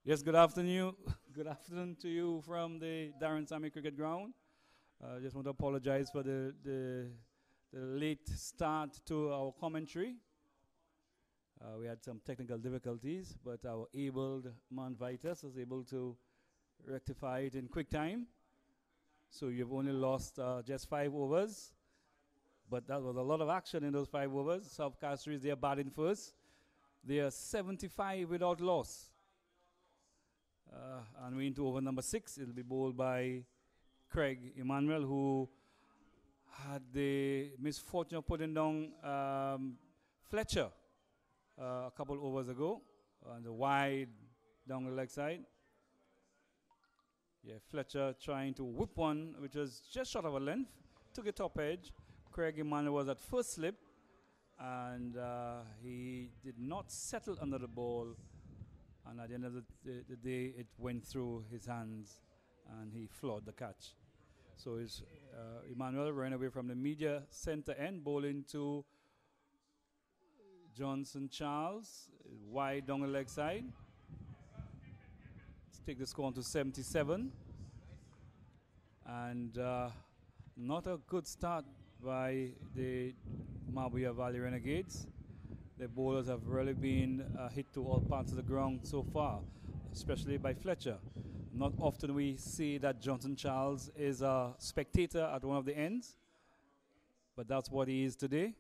Yes, good afternoon. Good afternoon to you from the Darren Sammy Cricket Ground. I just want to apologize for the late start to our commentary. We had some technical difficulties, but our abled man Vitus was able to rectify it in quick time. So you've only lost just 5 overs, but that was a lot of action in those 5 overs. South Castries, they are batting first. They are 75 without loss. And we're into over number 6. It'll be bowled by Craig Emmanuel, who had the misfortune of putting down Fletcher a couple overs ago on the wide down the leg side. Yeah, Fletcher trying to whip one, which was just short of a length, took a top edge. Craig Emmanuel was at first slip, and he did not settle under the ball. And at the end of the day, it went through his hands, and he floored the catch. So it's Emmanuel ran away from the media center end, bowling to Johnson Charles, wide down the leg side. Let's take the score on to 77. And not a good start by the Mabuya Valley Renegades. The bowlers have really been hit to all parts of the ground so far, especially by Fletcher. Not often we see that Johnson Charles is a spectator at one of the ends, but that's what he is today,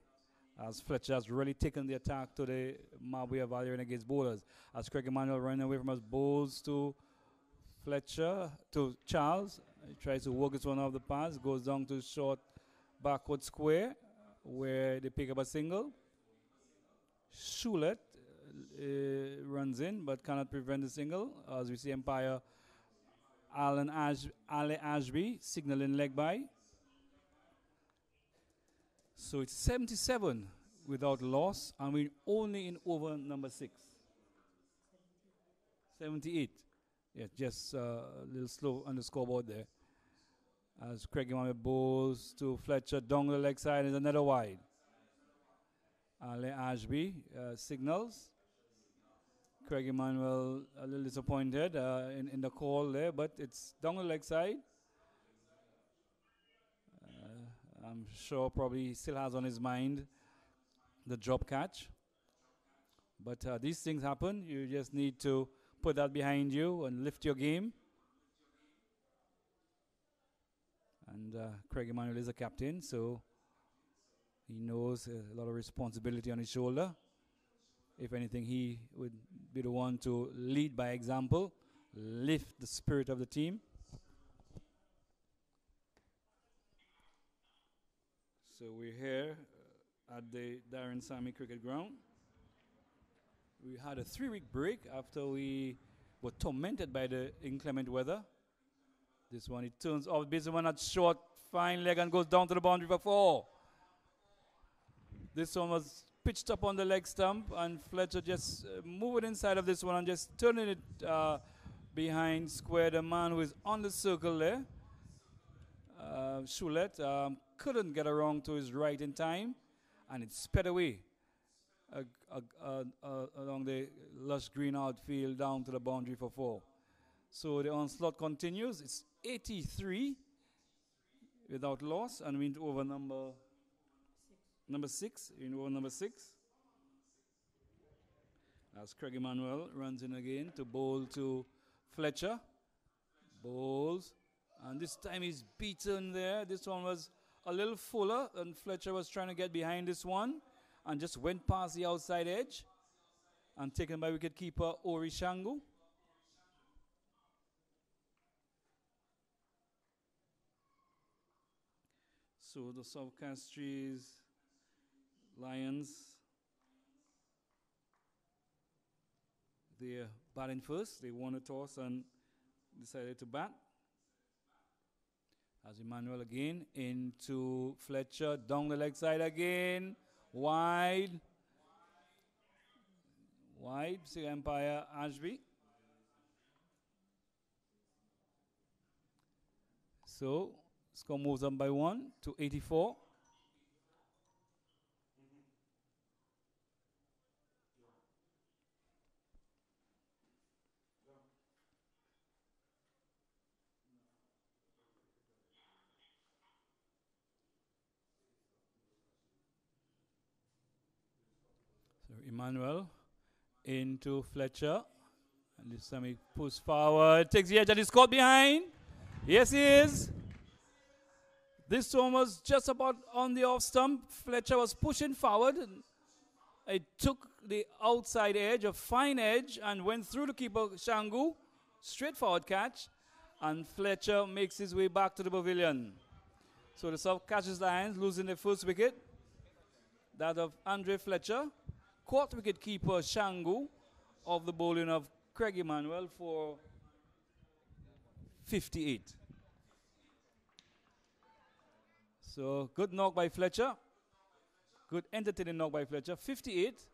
as Fletcher has really taken the attack to the Mabuya Valley Renegades bowlers. As Craig Emmanuel running away from us, bowls to Fletcher, to Charles. He tries to work this one off the pass, goes down to short backward square, where they pick up a single. Shulet runs in but cannot prevent the single, as we see Empire Ali Ashby signaling leg by. So it's 77 without loss, and we're only in over number 6. 78. Yeah, just a little slow on the scoreboard there. As Craig Emmanuel bowls to Fletcher down the leg side, is another wide. Ali Ashby signals. Craig Emmanuel a little disappointed in the call there, but it's down the leg side. I'm sure probably he still has on his mind the drop catch. But these things happen. You just need to put that behind you and lift your game. And Craig Emmanuel is a captain, so he knows a lot of responsibility on his shoulder. If anything, he would be the one to lead by example, lift the spirit of the team. So we're here at the Darren Sammy Cricket Ground. We had a 3-week break after we were tormented by the inclement weather. This one, it turns off. This one at short, fine leg and goes down to the boundary for 4. This one was pitched up on the leg stump, and Fletcher just moving inside of this one and just turning it behind square. The man who is on the circle there, Shulet, couldn't get around to his right in time, and it sped away along the lush green outfield down to the boundary for 4. So the onslaught continues. It's 83 without loss, and we're into over number 6, number 6. As Craig Emmanuel runs in again to bowl to Fletcher. Bowls. And this time he's beaten there. This one was a little fuller, and Fletcher was trying to get behind this one and just went past the outside edge and taken by wicketkeeper Ori Shangu. So the South Castries Lions, they're batting first. They won a toss and decided to bat. As Emmanuel again into Fletcher, down the leg side again, wide. See Empire Ashby. So score moves up by 1 to 84. Emmanuel into Fletcher. And this time he pushes forward, takes the edge and he's caught behind. Yes, he is. This one was just about on the off stump. Fletcher was pushing forward. It took the outside edge, a fine edge, and went through the keeper, Shangu. Straightforward catch. And Fletcher makes his way back to the pavilion. So the South catches Lions, losing the first wicket. That of Andre Fletcher. Caught wicket keeper Shangu of the bowling of Craig Emmanuel for 58. So good knock by Fletcher. Good entertaining knock by Fletcher. 58.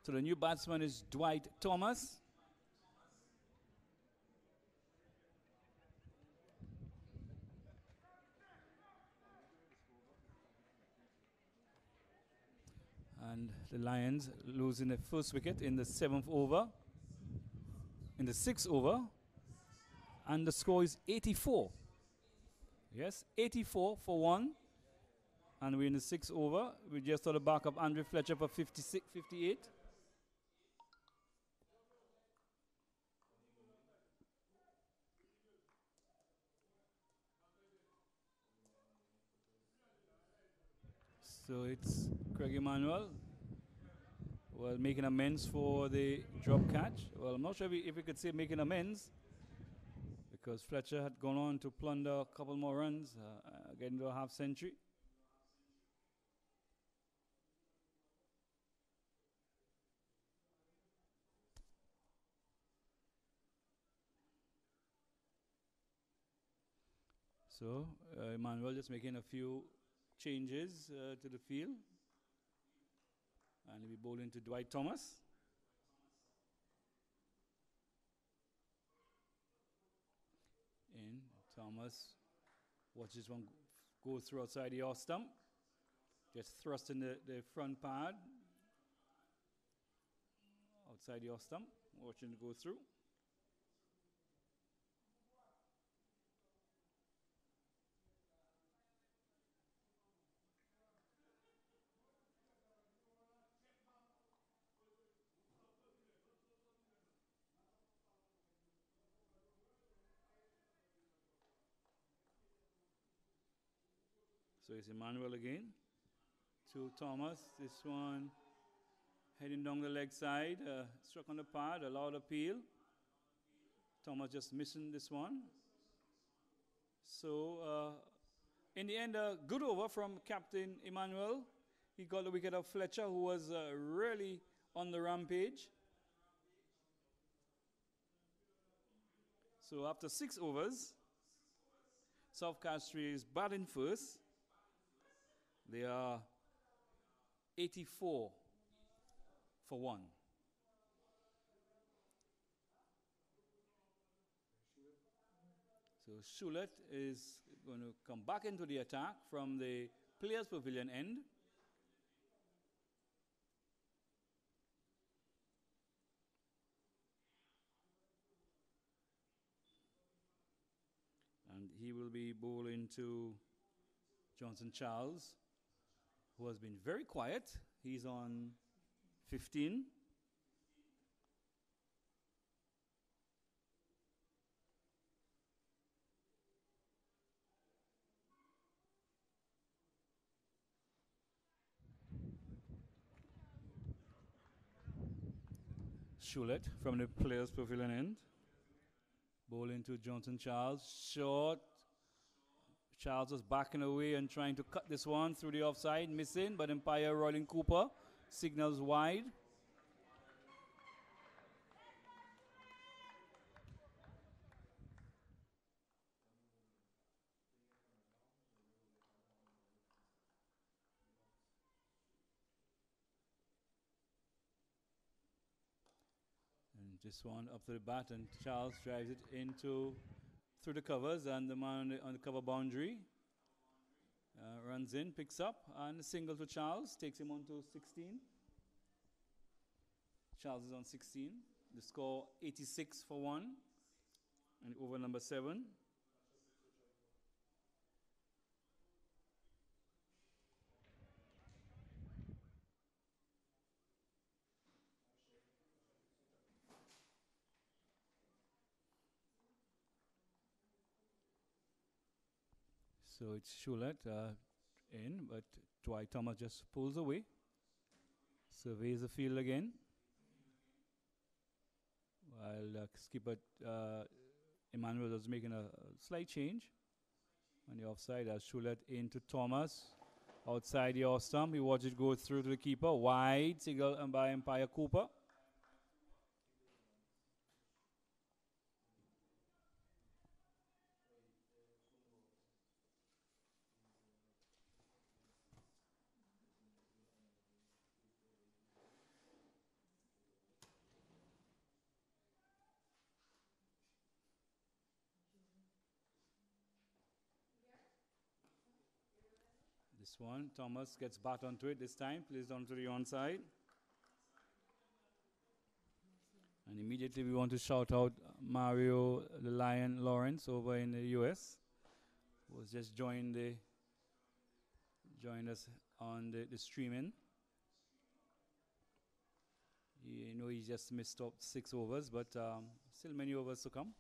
So the new batsman is Dwight Thomas. And the Lions losing the first wicket in the 7th over. In the 6th over. And the score is 84. Yes, 84 for 1. And we're in the 6th over. We just saw the back of Andre Fletcher for 56, 58. So it's Craig Emmanuel, well, making amends for the drop catch. Well, I'm not sure if we could say making amends, because Fletcher had gone on to plunder a couple more runs, getting to a half century. So Emmanuel just making a few changes to the field. And he'll be bowling to Dwight Thomas. In Thomas, watches one go through outside the off stump. Gets thrust in the front pad. Outside the off stump. Watching it go through. So it's Emmanuel again. To Thomas. This one heading down the leg side. Struck on the pad. Allowed appeal. Thomas just missing this one. So in the end, a good over from Captain Emmanuel. He got the wicket of Fletcher, who was really on the rampage. So after 6 overs, South Castries is batting first. They are 84 for 1. So Shulet is going to come back into the attack from the Players Pavilion end. And he will be bowling to Johnson Charles, who has been very quiet. He's on 15. Shulet from the Players Pavilion end. Bowling to Johnson Charles. Short. Charles was backing away and trying to cut this one through the offside. Missing, but umpire Rolling Cooper signals wide. And this one up to the bat, and Charles drives it into through the covers, and the man on the cover boundary runs in, picks up, and a single to Charles, takes him on to 16. Charles is on 16. The score 86 for 1, and over number 7. So it's Shulet in, but Dwight Thomas just pulls away. Surveys the field again. While skipper Emmanuel was making a slight change on the offside as Shulet into Thomas. Outside the off stump, he watched it go through to the keeper. Wide signal by Empire Cooper. This one, Thomas gets back onto it this time, plays onto the onside. And immediately we want to shout out Mario the Lion Lawrence over in the US, who has just joined us on the streaming. You know, he just missed up 6 overs, but still many overs to come.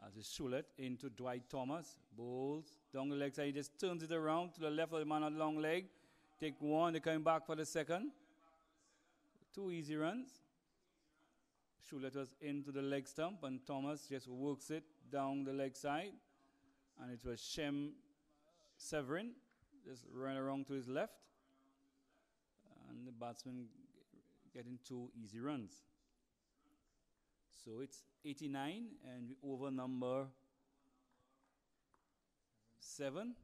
As a Shulet into Dwight Thomas, bowls down the leg side, he just turns it around to the left of the man on long leg. Take one, they're coming back for the second. 2 easy runs. Shulet was into the leg stump, and Thomas just works it down the leg side. And it was Shem Severin, just ran around to his left. And the batsman getting 2 easy runs. So it's 89 and over number 7.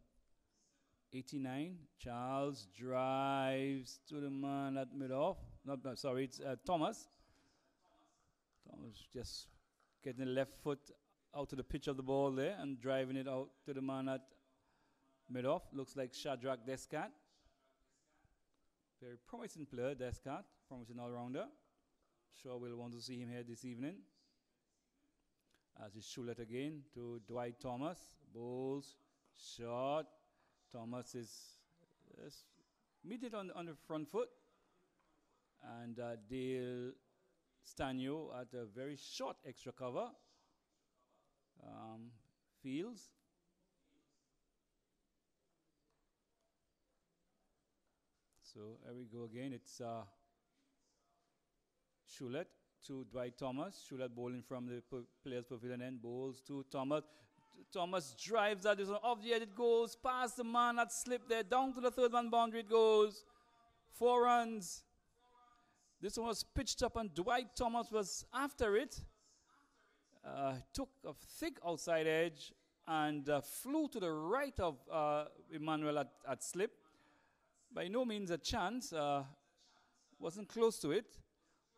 89. Charles drives to the man at mid-off. It's Thomas. Thomas just getting the left foot out to the pitch of the ball there and driving it out to the man at mid-off. Looks like Shadrach Descat. Very promising player, Descat. Promising all-rounder. Sure we'll want to see him here this evening. As he Shulet again to Dwight Thomas. Bowls, shot. Thomas is meet it on the front foot. And Dale Stanio at a very short extra cover. Fields. So here we go again. It's Shulet to Dwight Thomas. Shulet bowling from the players' pavilion end. Bowls to Thomas. Thomas drives at this one. Off the edge it goes. Past the man that slipped there. Down to the third man boundary it goes. 4 runs. This one was pitched up and Dwight Thomas was after it. Took a thick outside edge and flew to the right of Emmanuel at slip. By no means a chance. Wasn't close to it.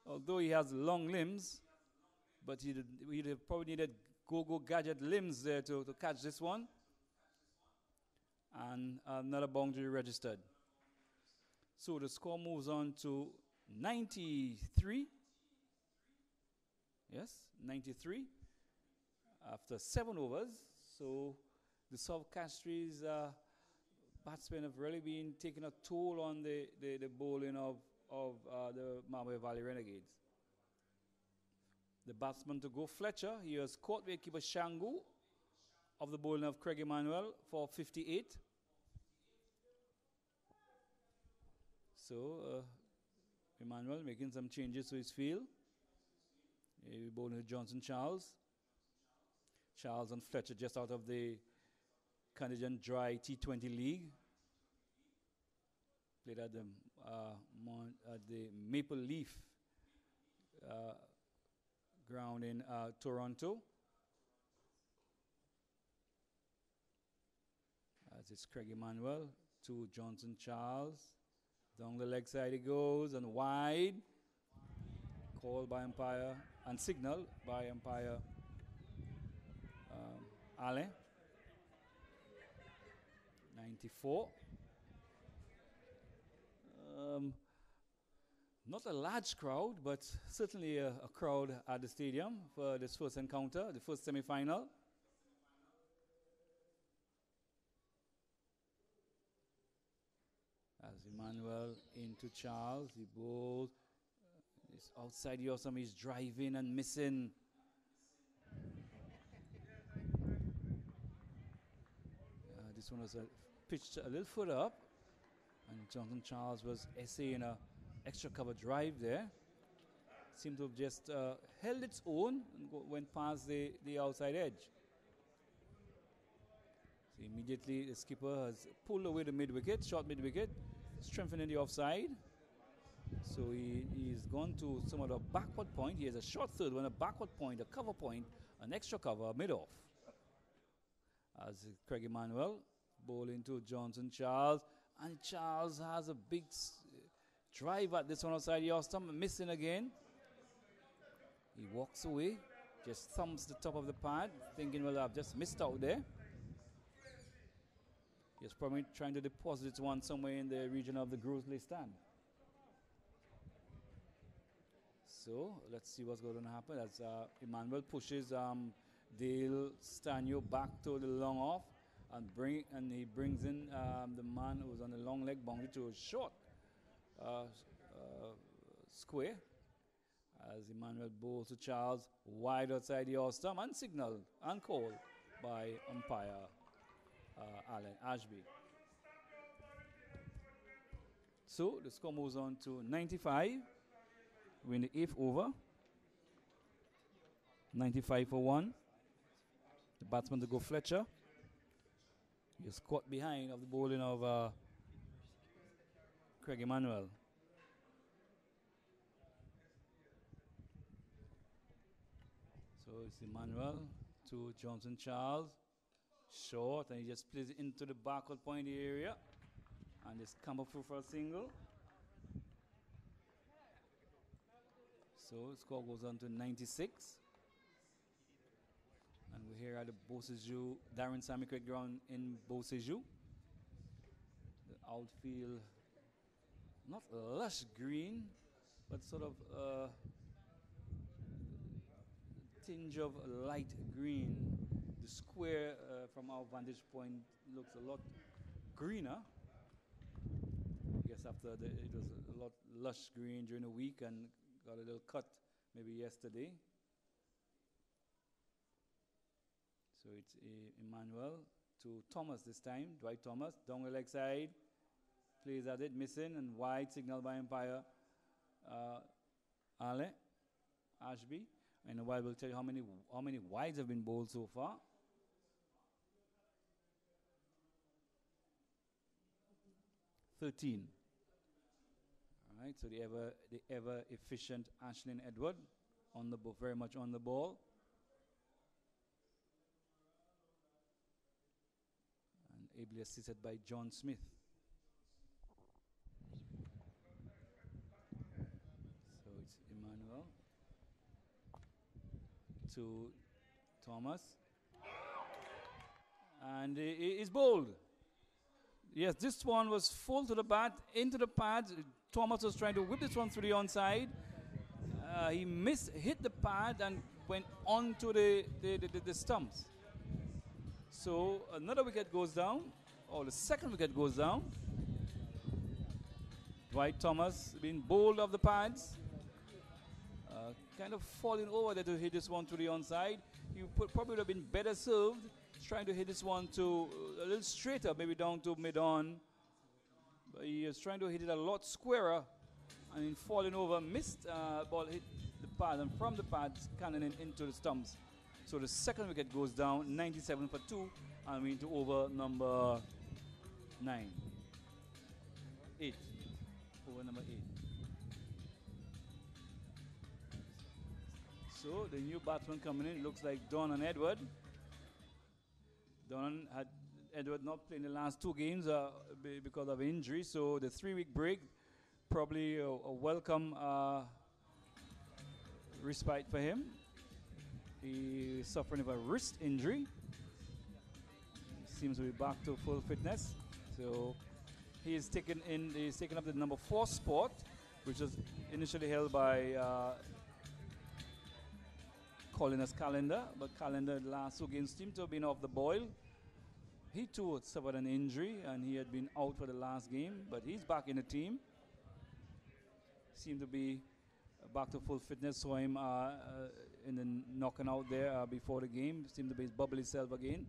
Although he has long limbs, but he'd probably needed go-go gadget limbs there to catch this one. And another boundary registered. So the score moves on to 93. Yes, 93 after 7 overs. So the South Castries batsmen have really been taking a toll on the bowling of the Marbella Valley Renegades. The batsman to go, Fletcher. He was caught wicketkeeper Shangu of the bowling of Craig Emmanuel for 58. So Emmanuel making some changes to his field. He bowling with Johnson Charles. Charles and Fletcher just out of the Canadian Dry T20 League. Played at the Maple Leaf ground in Toronto. As it's Craig Emmanuel to Johnson Charles. Down the leg side he goes and wide. Called by umpire and signal by umpire Ale. 94. Not a large crowd, but certainly a crowd at the stadium for this first encounter, the first semi-final. As Emmanuel into Charles, he bowls. He's outside the awesome, he's driving and missing. This one was pitched a little further up, and Jonathan Charles was essaying a extra cover drive there. Seemed to have just held its own and went past the outside edge. So immediately the skipper has pulled away the mid-wicket, short mid-wicket, strengthening the offside. So he's gone to some of the backward point. He has a short third one, a backward point, a cover point, an extra cover, mid-off. As Craig Emmanuel bowling to Johnson Charles, and Charles has a big drive at this one outside the off stump, missing again. He walks away, just thumps the top of the pad, thinking, well, I've just missed out there. He's probably trying to deposit one somewhere in the region of the Grosley stand. So let's see what's going to happen as Emmanuel pushes Dale Stanio back to the long off, and he brings in the man who's on the long leg boundary to a short square. As Emmanuel bowls to Charles wide outside the off stump, unsignaled, uncalled by umpire Alan Ashby. So the score moves on to 95. We're in the 8th over. 95 for 1. The batsman to go Fletcher. He's caught behind of the bowling of Craig Emmanuel. So it's Emmanuel to Johnson Charles. Short, and he just plays it into the backward point area. And just come up through for a single. So the score goes on to 96. And we're here at the Beausejour, Darren Sammy Cricket Ground in Beausejour. The outfield, not lush green, but sort of tinge of light green. The square from our vantage point looks a lot greener. I guess after it was a lot lush green during the week and got a little cut maybe yesterday. So it's Emmanuel to Thomas this time. Dwight Thomas down the leg side, plays at it, missing, and wide signal by umpire Ale Ashby. In a while we'll tell you how many wides have been bowled so far. (13). All right, so the ever efficient Ashlyn Edward on the very much on the ball. And ably assisted by John Smith. So it's Emmanuel to Thomas. And he's bowled. Yes, this one was full to the bat, into the pads. Thomas was trying to whip this one through the onside. He hit the pad and went onto the stumps. So another wicket goes down, or the second wicket goes down. Dwight Thomas being bowled off the pads. Kind of falling over there to hit this one to the onside. He probably would have been better served trying to hit this one to a little straighter, maybe down to mid-on. But he was trying to hit it a lot squarer, and in falling over, missed ball hit the pad, and from the pad, cannoning into the stumps. So the second wicket goes down, 97 for 2, and we're into over number 9. 8. Over number 8. So the new batsman coming in, looks like Don Edward. Don had Edward not playing the last 2 games because of injury, so the 3-week break, probably a welcome respite for him. He is suffering of a wrist injury. He seems to be back to full fitness. So he's taken up the number 4 spot, which was initially held by Colinus Calendar, but Calendar the last 2 games seemed to have been off the boil. He too suffered an injury and he had been out for the last game, but he's back in the team. Seemed to be back to full fitness. Saw him in the knocking out there before the game. Seemed to be his bubbly self again.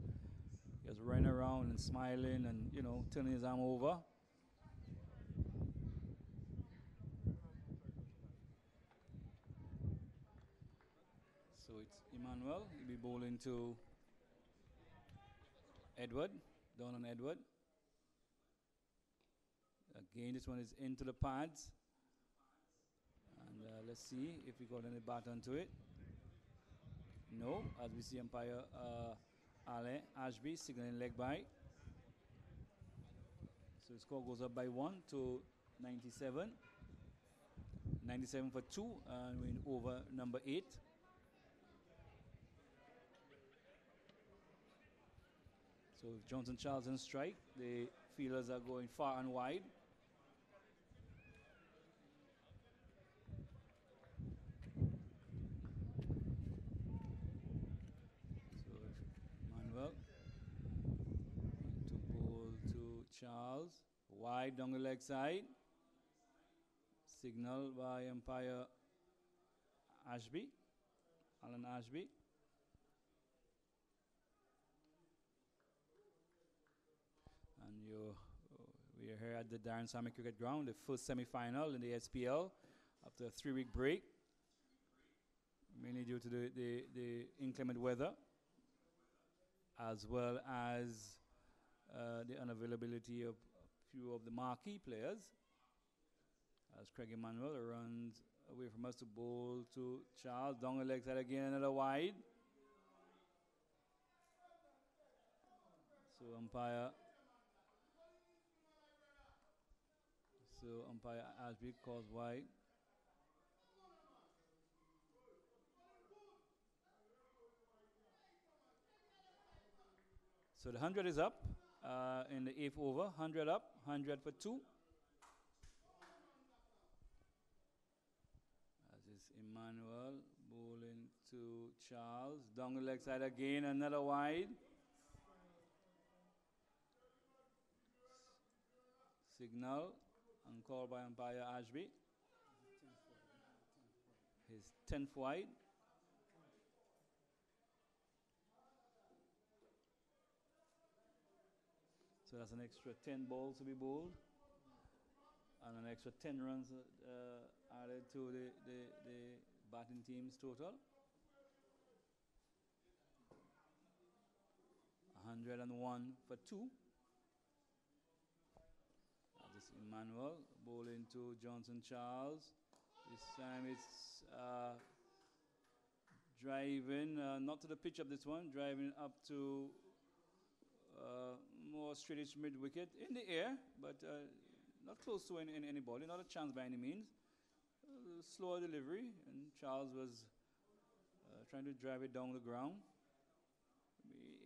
He was running around and smiling and, you know, turning his arm over. So it's Emmanuel. He'll be bowling to Edward, down on Edward. Again, this one is into the pads. And let's see if we got any bat onto it. No, as we see umpire Alain Ashby signaling leg by. So the score goes up by 1 to 97. 97 for 2, and we're in over number 8. So with Johnson Charles in strike, the fielders are going far and wide. So Manuel to bowl to Charles, wide down the leg side. Signal by umpire Ashby, Alan Ashby. And we are here at the Darren Sammy Cricket Ground, the first semi-final in the SPL after a 3-week break, mainly due to the inclement weather, as well as the unavailability of a few of the marquee players. As Craig Emmanuel runs away from us to bowl to Charles, down the leg side again, another wide. So umpire Ashby calls wide. So the 100 is up in the 8th over. 100 up, 100 for 2. As is Emmanuel bowling to Charles. Down the leg side again, another wide. Signal and call by umpire Ashby. His 10th wide. So that's an extra 10 balls to be bowled, and an extra 10 runs added to the batting team's total. 101 for 2. This is Emmanuel bowling to Johnson Charles. This time it's driving, not to the pitch of this one, driving up to more straightish mid wicket in the air, but not close to any body, not a chance by any means. Slower delivery, and Charles was trying to drive it down the ground,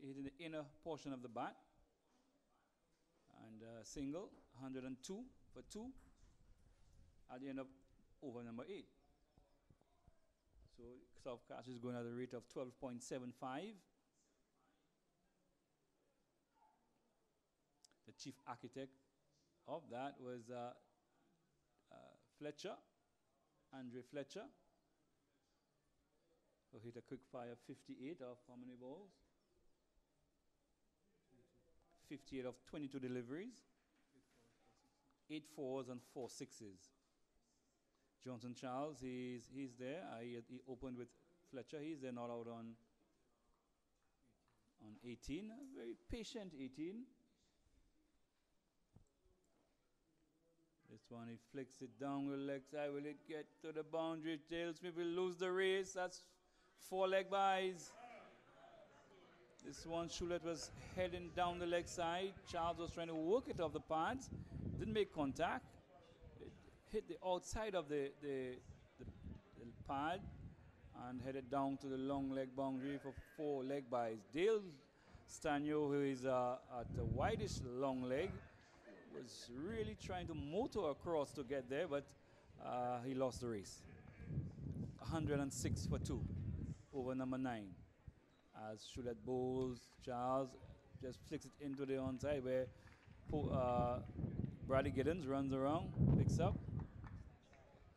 hitting the inner portion of the bat. And single, 102 for 2 at the end of over number 8. So South Cash is going at a rate of 12.75. The chief architect of that was Fletcher, Andre Fletcher, who hit a quick fire 58 of how many balls? 58 of 22 deliveries, 8 fours and 4 sixes. Johnson Charles, he's there. He opened with Fletcher. He's there, not out on 18. A very patient 18. This one, he flicks it down the leg side. Will it get to the boundary? Tails Smith will lose the race. That's 4 leg byes. This one, Shulet was heading down the leg side. Charles was trying to work it off the pads. Didn't make contact. It hit the outside of the pad and headed down to the long leg boundary for 4 leg byes. Dale Stanyo, who is at the widest long leg, was really trying to motor across to get there, but he lost the race. 106 for 2 over number 9. As Shulet bowls, Charles just flicks it into the onside where Bradley Giddens runs around, picks up.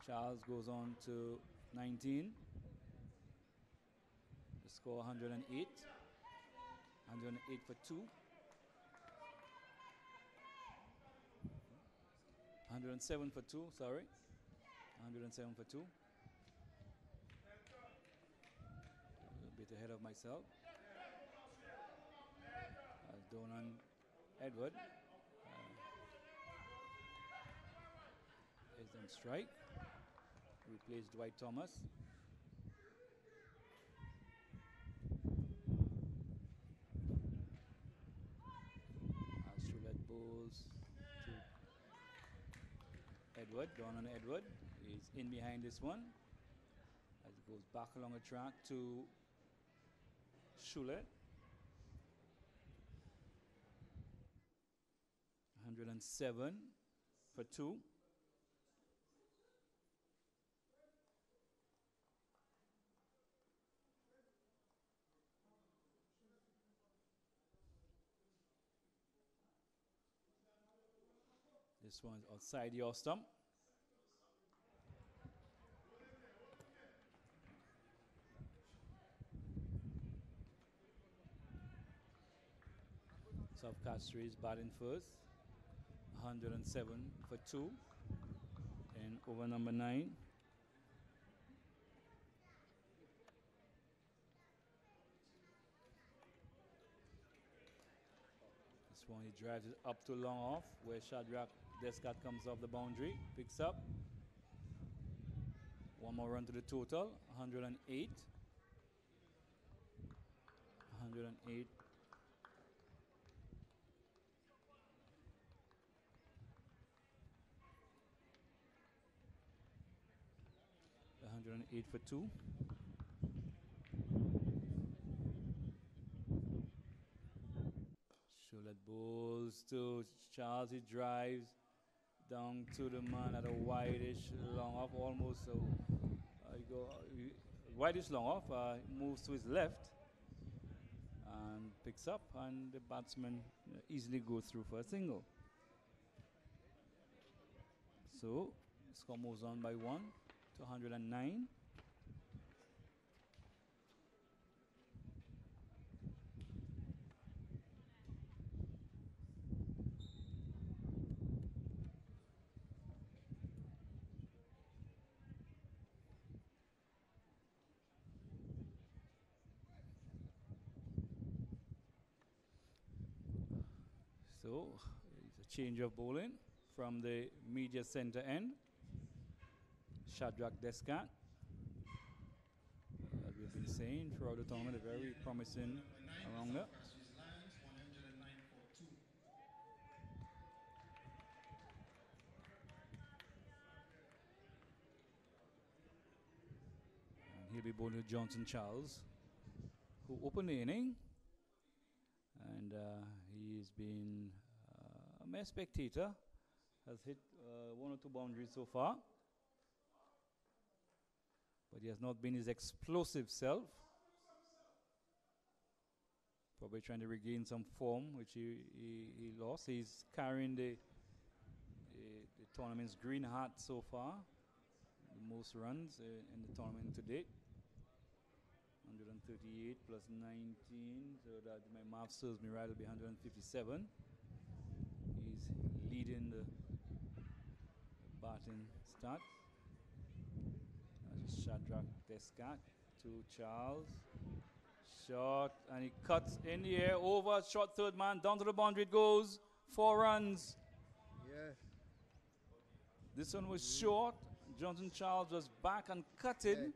Charles goes on to 19. The score 108. 108 for 2. 107 for 2, sorry. 107 for 2. A little bit ahead of myself. Donan Edward is on strike. Replaced Dwight Thomas. Shulet bowls to Edward. Donan Edward is in behind this one. As it goes back along the track to Shulet. 107 for 2. This one's outside your stump. South Castro is batting first. 107 for 2. And over number 9. This one he drives it up to long off where Shadrach Descat comes off the boundary, picks up. One more run to the total, 108. 108. 108 for 2. Shulet bowls to Charles. He drives down to the man at a wideish long off, almost so. Wideish long off, moves to his left and picks up, and the batsman easily goes through for a single. So score moves on by 1 to 109. So it's a change of bowling from the media center end. Shadrach Descat, as we've been saying throughout the tournament, a very promising rounder. And he'll be bowling to Johnson Charles, who opened the inning. And he's been a mere spectator, has hit 1 or 2 boundaries so far. But he has not been his explosive self. Probably trying to regain some form, which he lost. He's carrying the tournament's green hat so far. The most runs in the tournament to date. 138 plus 19, so that my math serves me right, it'll be 157. He's leading the batting start. Shadrach Descat to Charles. Shot, and he cuts in the air over, short third man, down to the boundary it goes. 4 runs. Yes. This one was short. Johnson Charles was back and cut it. Yeah.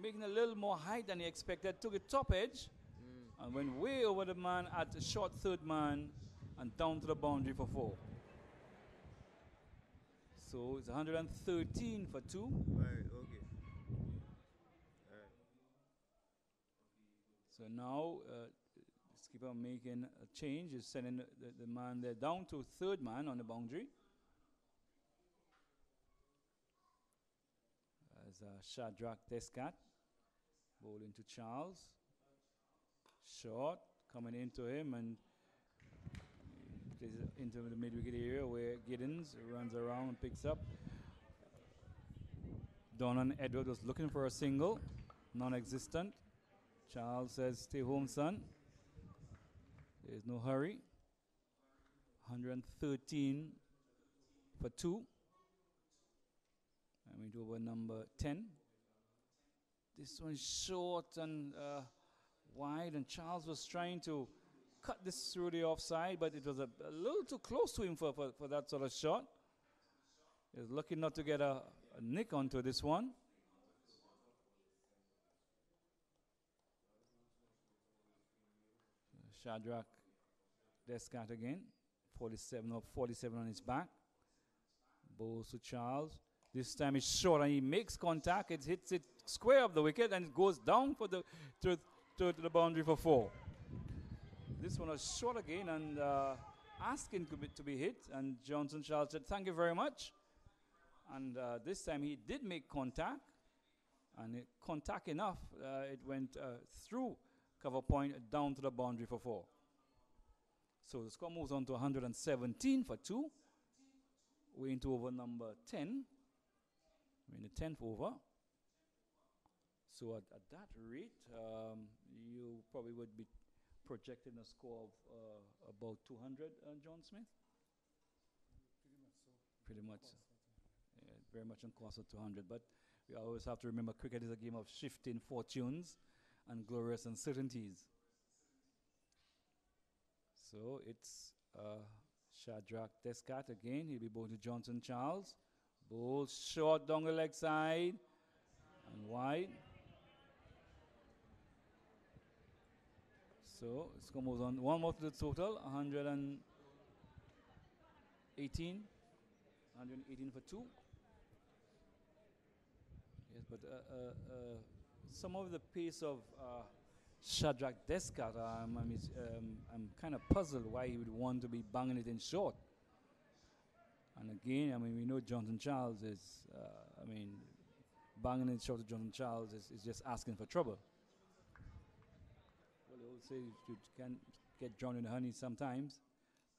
Making a little more height than he expected. Took a top edge and went way over the man at the short third man and down to the boundary for 4. So it's 113 for 2. Right, okay. So now the skipper making a change. He's sending the man there down to third man on the boundary. As Shadrach Descat bowling to Charles. Short coming into him and into the mid-wicket area where Giddens runs around and picks up. Donan Edward was looking for a single, non-existent. Charles says, "Stay home, son." There's no hurry. 113 for 2. I mean, over number 10. This one is short and wide, and Charles was trying to cut this through the offside, but it was a little too close to him for that sort of shot. He was lucky not to get a nick onto this one. Shadrach Descat again, 47 on his back. Bowls to Charles. This time it's short and he makes contact. It hits it square of the wicket and it goes down for the to the boundary for 4. This one was short again and asking to be hit. And Johnson Charles said, "Thank you very much." And this time he did make contact, and contact enough. It went through cover point down to the boundary for 4. So the score moves on to 117 for 2. We're into over number 10. We're in the 10th over. So at that rate, you probably would be projecting a score of about 200, John Smith? Pretty much so. Yeah, very much on course of 200. But we always have to remember cricket is a game of shifting fortunes and glorious uncertainties. So it's Shadrach Descat again. He'll be bowling to Johnson Charles. Bowl short down the leg side and wide. So it's going to move on. One more to the total, 118. 118 for 2. Yes, but some of the pace of Shadrach Descat, I'm kind of puzzled why he would want to be banging it in short. And again, I mean, we know Johnson Charles is, banging it short to Johnson Charles is just asking for trouble. Well, they will say you can get drowned in honey sometimes.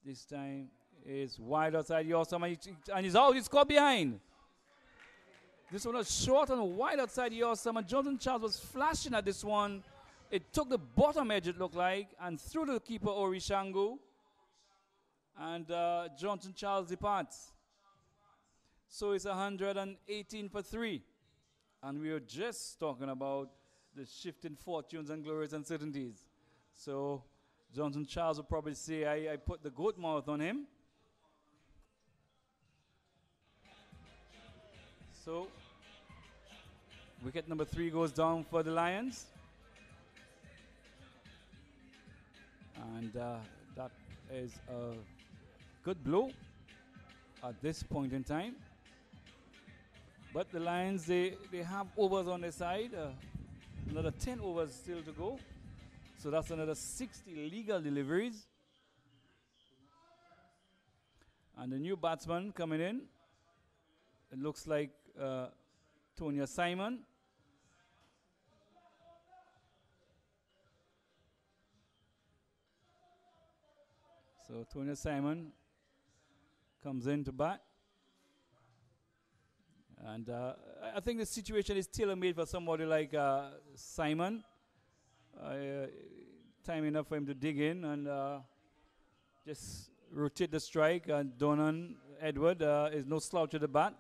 This time is wide outside Yorsam, and he's out, he's caught behind. This one was short and wide outside Yorsam, and Johnson Charles was flashing at this one. It took the bottom edge, it looked like, and through the keeper, Ori Shangu. And Johnson Charles departs. So it's 118 for 3. And we were just talking about the shifting fortunes and glorious uncertainties. So Johnson Charles will probably say, I put the goat mouth on him. So wicket number 3 goes down for the Lions. And that is a good blow at this point in time. But the Lions, they have overs on their side. Another 10 overs still to go. So that's another 60 legal deliveries. And the new batsman coming in, it looks like Tonya Simon. So Tonya Simon comes in to bat. And I think the situation is tailor-made for somebody like Simon. Time enough for him to dig in and just rotate the strike. And Donan Edward is no slouch at the bat.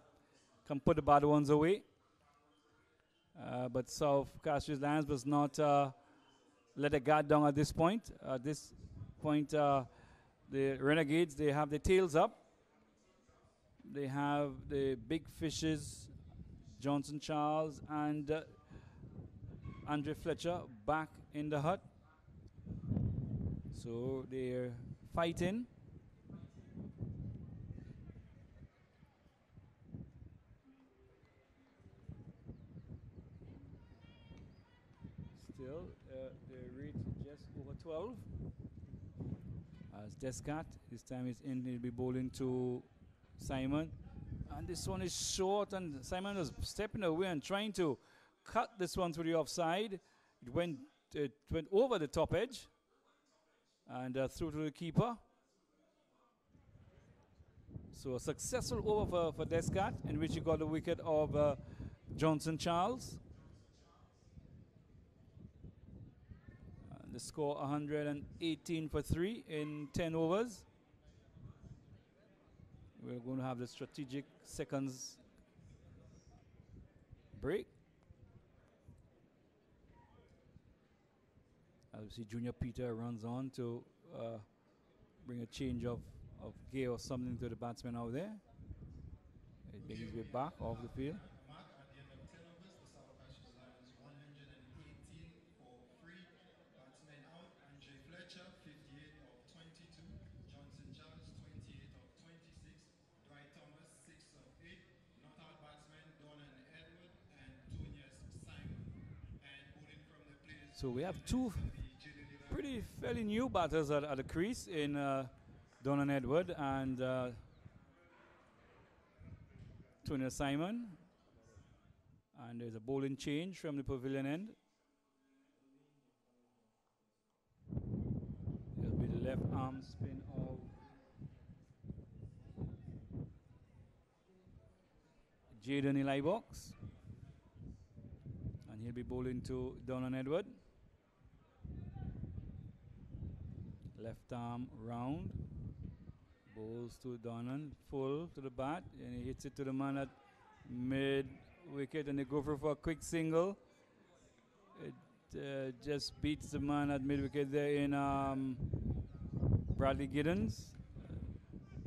Can put the bad ones away. But South Castries Lions was not let a guard down at this point. At this point, the Renegades, they have their tails up. They have the big fishes, Johnson Charles and Andre Fletcher back in the hut. So they're fighting. Still, the rate just over 12. As Descat, this time is in, he'll be bowling to Simon. And this one is short, and Simon was stepping away and trying to cut this one through the offside. It went over the top edge and through to the keeper. So a successful over for Descat, in which he got the wicket of Johnson Charles. The score 118 for 3 in 10 overs. We're going to have the strategic seconds break. As we see, Junior Peter runs on to bring a change of gear or something to the batsman out there. He makes his way back off the field. At the end of 10 overs, the South Ashes Lions 118 for free. Batsmen out, Andre Fletcher, 58 of 22. Johnson Charles, 28 of 26. Dwight Thomas, 6 of 8. Not out batsmen, Donan Edward and Tonius Simon. And bowling from the players. So we have two pretty fairly new batters at the crease in Donan Edward and Tonius Simon. And there's a bowling change from the pavilion end. It'll be the left arm spin of Jaden Eli Box. And he'll be bowling to Donan Edward. Left arm round. Bowls to Donan. Full to the bat. And he hits it to the man at mid wicket. And they go for a quick single. It just beats the man at mid wicket there in Bradley Giddens.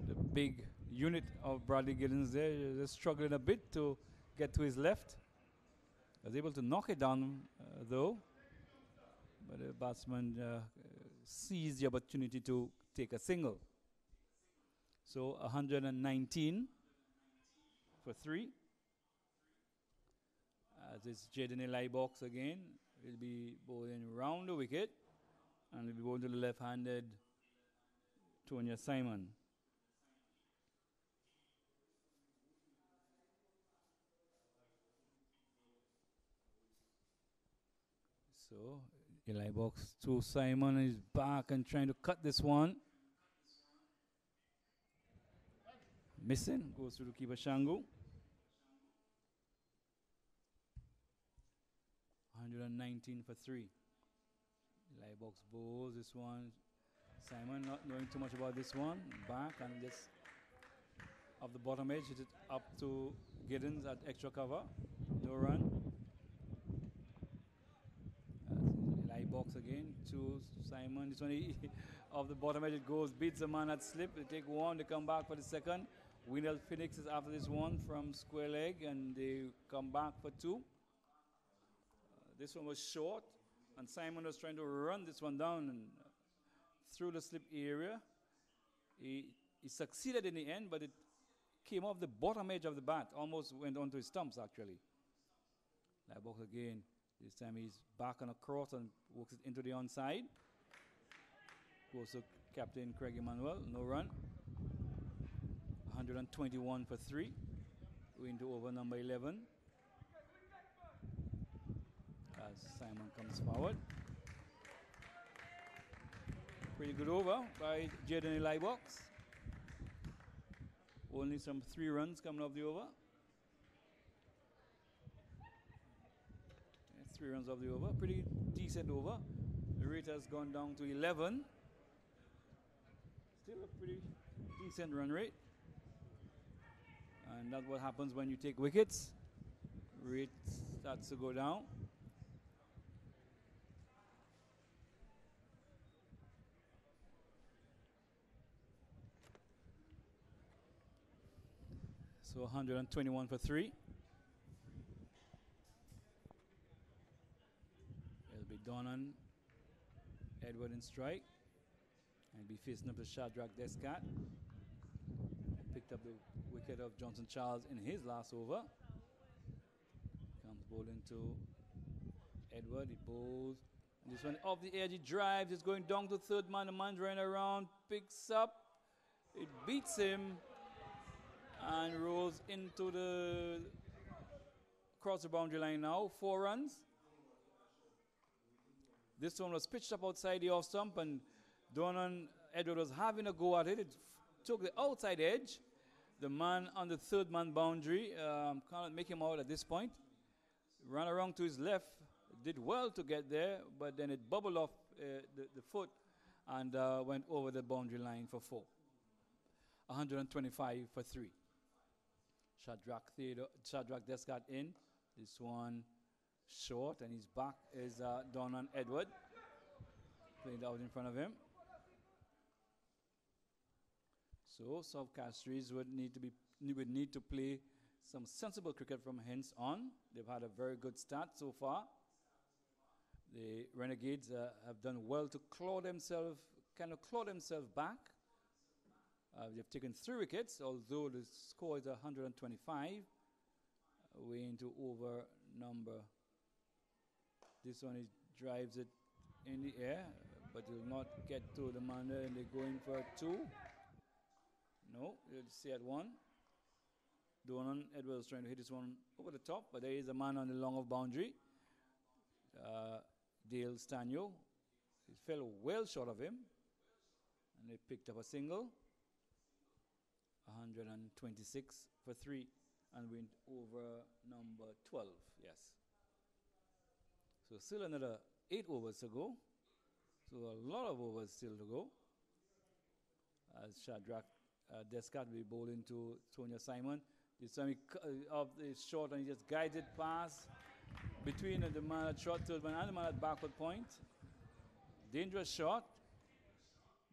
The big unit of Bradley Giddens there. Just struggling a bit to get to his left. Was able to knock it down though. But the batsman seized the opportunity to take a single. So 119 for 3. As it's Jaden Eli Box again. He'll be bowling round the wicket. And he'll be bowling to the left-handed Tonius Simon. So Eli Box to Simon is back and trying to cut this one. Missing, goes through the keeper Shangu. 119 for 3. Eli Box bowls this one. Simon not knowing too much about this one. Back and just off the bottom edge, hit it up to Giddens at extra cover. No run. Eli Box again to Simon. This one off the bottom edge it goes, beats the man at slip. They take one, they come back for the second. Windell Phoenix is after this one from square leg and they come back for 2. This one was short and Simon was trying to run this one down and through the slip area. He succeeded in the end, but it came off the bottom edge of the bat, almost went onto his stumps actually. Eli Box again. This time he's back on a cross and works it into the onside. Goes to Captain Craig Emmanuel, no run. 121 for 3. We're into over number 11. As Simon comes forward. Pretty good over by Jaden Eli Box. Only some 3 runs coming off the over. 3 runs off the over. Pretty decent over. The rate has gone down to 11. Still a pretty decent run rate. And that's what happens when you take wickets. Rate starts to go down. So 121 for 3. It'll be Donan Edward in strike. And be facing up the Shadrach Descat. Picked up the wicket of Johnson Charles in his last over. Comes bowling to Edward. He bowls. And this one off the edge. He drives. It's going down to third man. The man's running around. Picks up. It beats him. And rolls into the across the boundary line now. 4 runs. This one was pitched up outside the off stump, and Donan Edward was having a go at it. It took the outside edge. The man on the third man boundary can't make him out at this point. Ran around to his left, did well to get there, but then it bubbled off the foot and went over the boundary line for 4. 125 for 3. Shadrach just got in. This one short, and his back is Donan Edward. Played out in front of him. So South Castries would need to play some sensible cricket from hence on. They've had a very good start so far. The Renegades have done well to claw themselves back. They've taken 3 wickets, although the score is 125. Way into over number. This one drives it in the air, but will not get to the man there, and they're going for 2. No, you'll see at 1. Donan Edwards trying to hit this one over the top, but there is a man on the long of boundary. Dale Stanyo. He fell well short of him, and they picked up a single. 126 for 3, and went over number 12. Yes. So still another 8 overs to go. So a lot of overs still to go. As Shadrach Descat will be bowling to Tonya Simon. This time of the short, and he just guided past between the man at short third man and the man at backward point. Dangerous shot,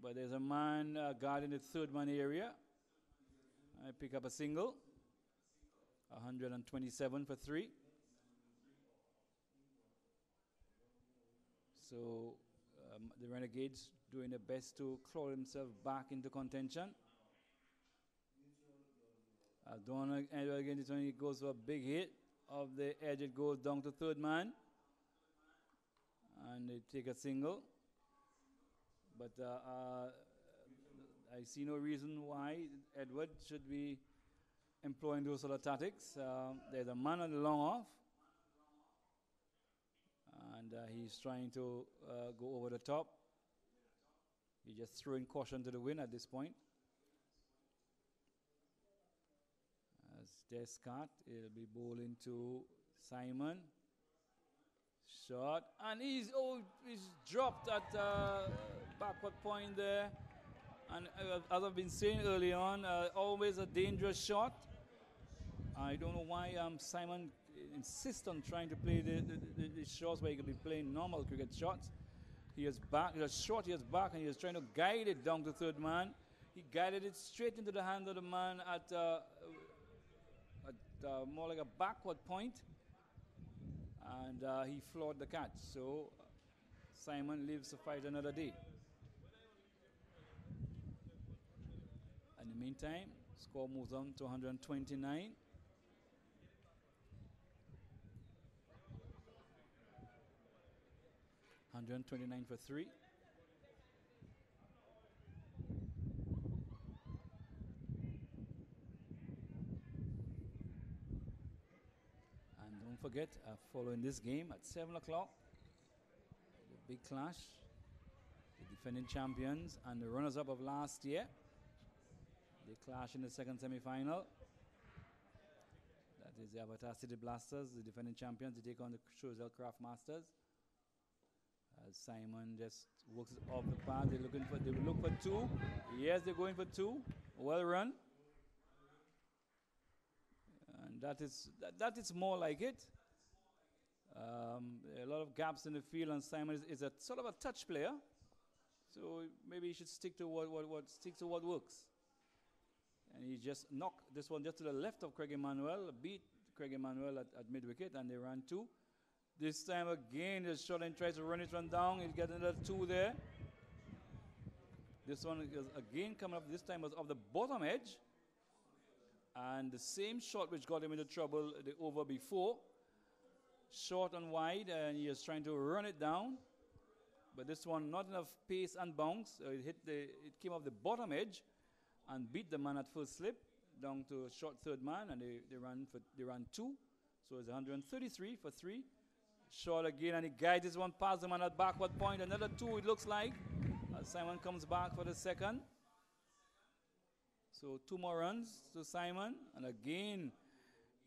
but there's a man guarding the third man area. I pick up a single. 127 for 3. So the Renegades doing their best to claw themselves back into contention. Donald Edward again, this one he goes for a big hit. Of the edge, it goes down to third man. And they take a single. But I see no reason why Edward should be employing those sort of tactics. There's a man on the long off. And he's trying to go over the top. He's just throwing caution to the wind at this point. As Descartes, he'll be bowling to Simon. Shot, and he's dropped at backward point there. And as I've been saying early on, always a dangerous shot. I don't know why Simon insists on trying to play the shots where he could be playing normal cricket shots. He is back, he is short, he is back, and he is trying to guide it down to third man. He guided it straight into the hand of the man at more like a backward point, and he floored the catch. So Simon lives to fight another day. In the meantime, score moves on to 129. For 3. And don't forget, following this game at 7 o'clock, the big clash, the defending champions and the runners-up of last year. They clash in the second semi-final. That is the Avatar City Blasters, the defending champions. They take on the Choiseul Craft Masters. As Simon just works it off the path. They will look for 2. Yes, they're going for 2. Well run. And that is more like it. A lot of gaps in the field, and Simon is a sort of a touch player. So maybe he should stick to what works. And he just knocked this one just to the left of Craig Emmanuel, beat Craig Emmanuel at mid-wicket, and they ran 2. This time again, the shot and tries to run it one down. He'll get another 2 there. This one is again coming up. This time was off the bottom edge. And the same shot which got him into trouble the over before. Short and wide, and he is trying to run it down. But this one, not enough pace and bounce. It came off the bottom edge and beat the man at first slip down to a short third man, and they ran 2. So it's 133 for 3. Short again, and he guides this one past the man at backward point. Another 2, it looks like. As Simon comes back for the second. So 2 more runs to Simon, and again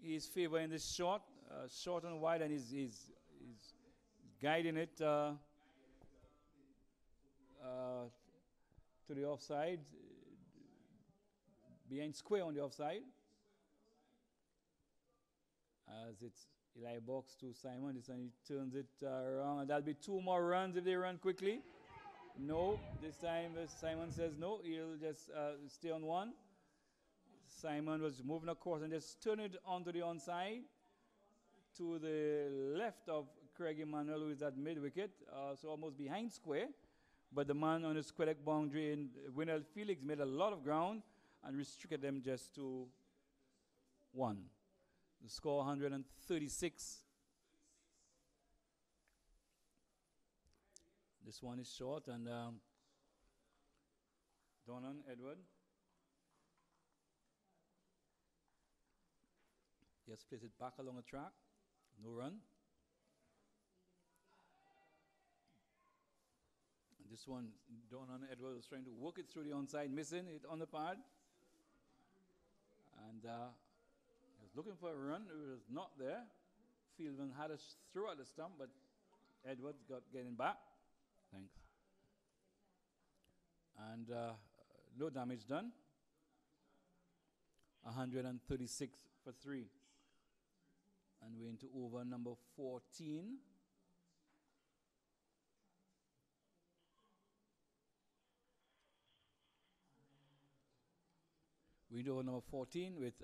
he's favoring this short, short and wide, and he's guiding it to the offside. behind square on the offside. As it's Eli Box to Simon. This time he turns it around. And that'll be 2 more runs if they run quickly. No, this time Simon says no. He'll just stay on 1. Simon was moving across and just turn it onto the onside to the left of Craig Emmanuel, who is at mid wicket, so almost behind square. But the man on the square leg boundary in Winell Felix made a lot of ground and restricted them just to 1. The score 136. This one is short, and Donan Edward. He has placed it back along the track. No run. And this one, Donan Edward was trying to work it through the onside, missing it on the pad. And he was looking for a run. It was not there. Fieldman had a throw at the stump, but Edwards got getting back. Thanks. And no damage done. 136 for 3. And we're into over number 14. We're into over number 14 with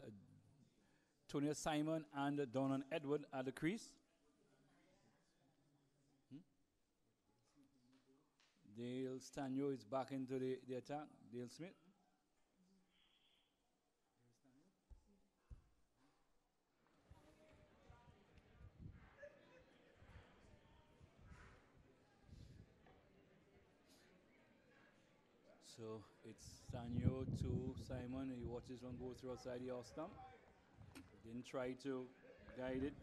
Tony Simon and Donan Edward at the crease. Dale Stanyo is back into the attack. Dale Smith. So it's Stanyo to Simon. He watches one go through outside the off stump. Didn't try to guide it.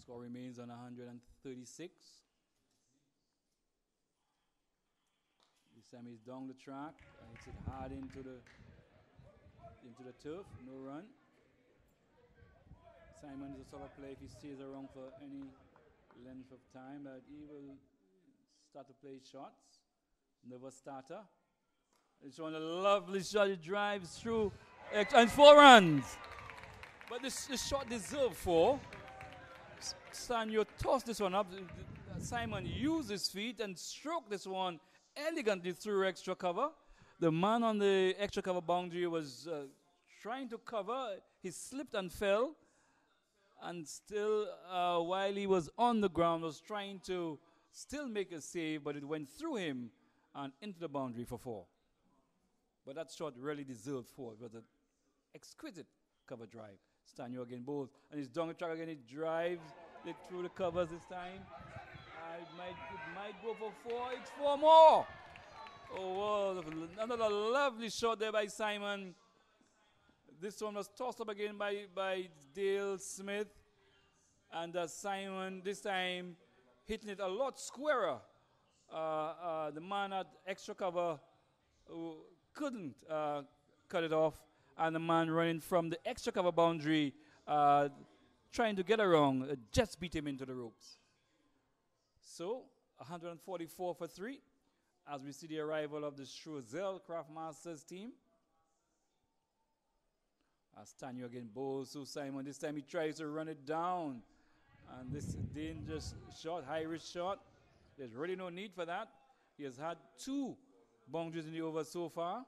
Score remains on 136. This time he's down the track and hits it hard into the turf. No run. Simon is a sort of play if he stays around for any length of time that he will start to play shots. Never starter. It's one a lovely shot. He drives through and 4 runs. But this shot deserved 4. Sanyo tossed this one up. Simon used his feet and stroked this one elegantly through extra cover. The man on the extra cover boundary was trying to cover. He slipped and fell. And still, while he was on the ground, was trying to still make a save, but it went through him and into the boundary for 4. But that shot really deserved 4. It was an exquisite cover drive. Stanyo again bowls, and he's down the track again. He drives it through the covers this time. It might go for 4. It's 4 more. Oh, wow. Another lovely shot there by Simon. This one was tossed up again by Dale Smith. And Simon, this time, hitting it a lot squarer. The man at extra cover couldn't cut it off. And the man running from the extra cover boundary, trying to get around, just beat him into the ropes. So, 144 for 3, as we see the arrival of the Strozel Craftmasters team. As Tanyo again bowls to Simon. This time he tries to run it down. And this dangerous shot, high risk shot. There's really no need for that. He has had 2 boundaries in the over so far.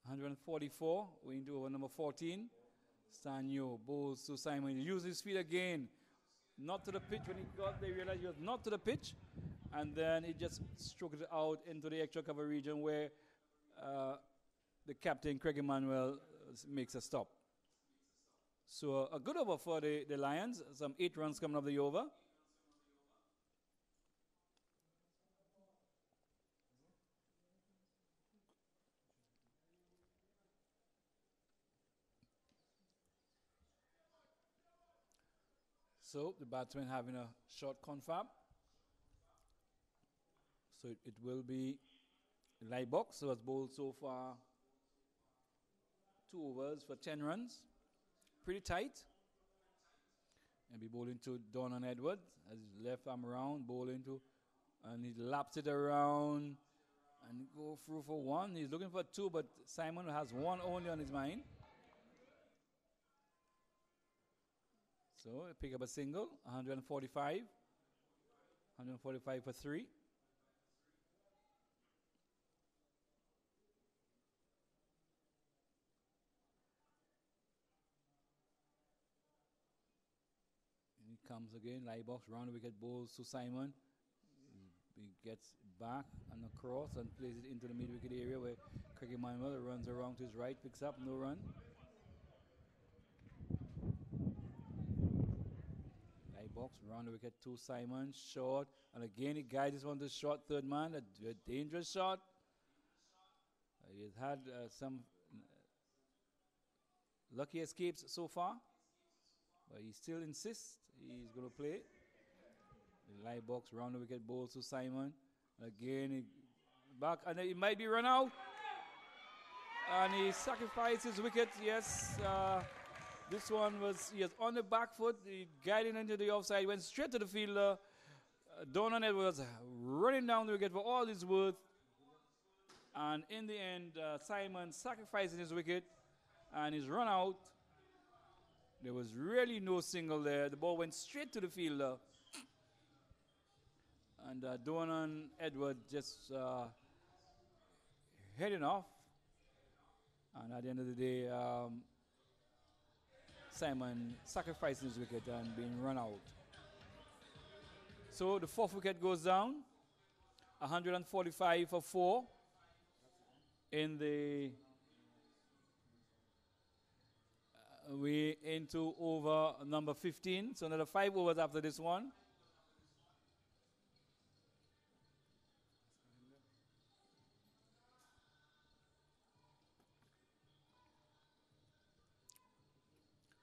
144, we're into over number 14. Stanyo bowls to Simon. He uses his feet again. Not to the pitch. When he got there, he realized he was not to the pitch. And then he just stroked it out into the extra cover region where the captain, Craig Emmanuel, makes a stop. So a good over for the Lions. Some 8 runs coming off the over. So the batsman having a short confab. So it will be light box. So it's bowled so far 2 overs for 10 runs. Pretty tight. And be bowling to Donan Edward as his left arm around, bowling to, and he laps it around And go through for one. He's looking for two, but Simon has one only on his mind. So pick up a single, 145. 145 for three. And he comes again, light box, round the wicket, bowls to Simon. He gets back and across and plays it into the mid wicket area where Craig Emmanuel runs around to his right, picks up, no run. Light box, round the wicket to Simon, short, and again he guides this one to short third man, a dangerous shot. He's had some lucky escapes so far, but he still insists he's going to play. The light box, round the wicket, bowls to Simon. Again, he back, and he might be run out. And he sacrificed his wicket, yes. This one was, yes, on the back foot, he guided into the offside, went straight to the fielder. Donan Edwards running down the wicket for all his worth. And in the end, Simon sacrificing his wicket, and he's run out. There was really no single there. The ball went straight to the fielder. And Donan Edward just heading off. And at the end of the day, Simon sacrificing his wicket and being run out. So the fourth wicket goes down. 145 for 4 in the we into over number 15. So another 5 overs after this one.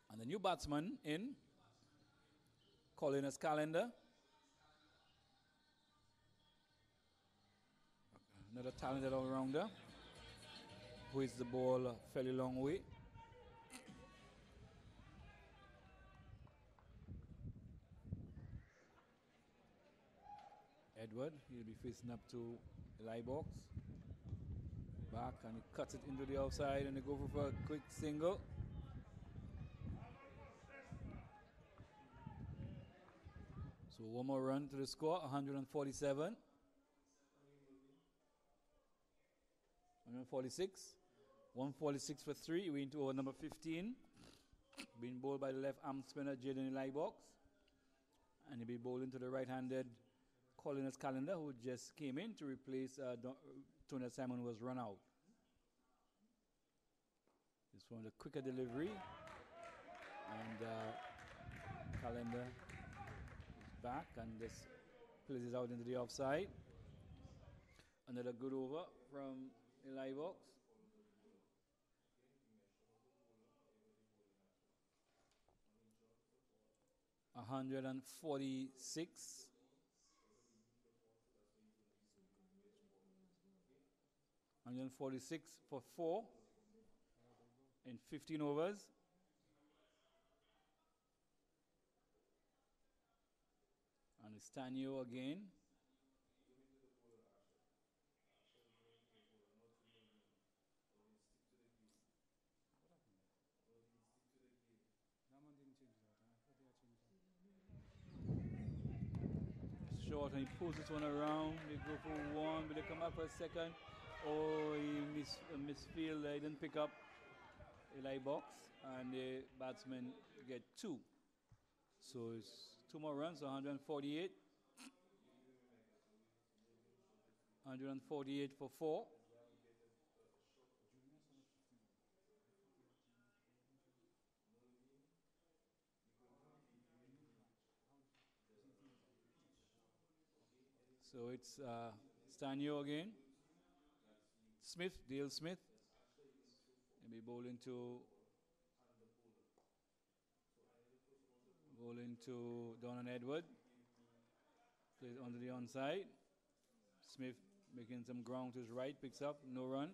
And the new batsman in, Collins Calendar. Another talented all-rounder who hits the ball a fairly long way. Edward, he'll be facing up to the light box. Back, and he cuts it into the outside, and they go for a quick single. So one more run to the score, 147. 146. 146 for 3. We into over number 15. Being bowled by the left arm spinner, Jaden Lybox. And he'll be bowling to the right-handed Collins Calendar, who just came in to replace Tony Simon, who was run out. This one, the quicker delivery. And Calendar is back and just plays it out into the offside. Another good over from Eli Box. $146. 146 for 4 in 15 overs. And it's Tanyo again. Short, and he pulls this one around. They go for one, but they come up for a second. Oh, he misfield. He didn't pick up Eli Box, and the batsmen get 2. So it's 2 more runs, 148. 148 for 4. So it's Stanio again. Smith, Dale Smith. He'll be bowling to Donan Edward. Plays onto the onside. Smith making some ground to his right, picks up, no run.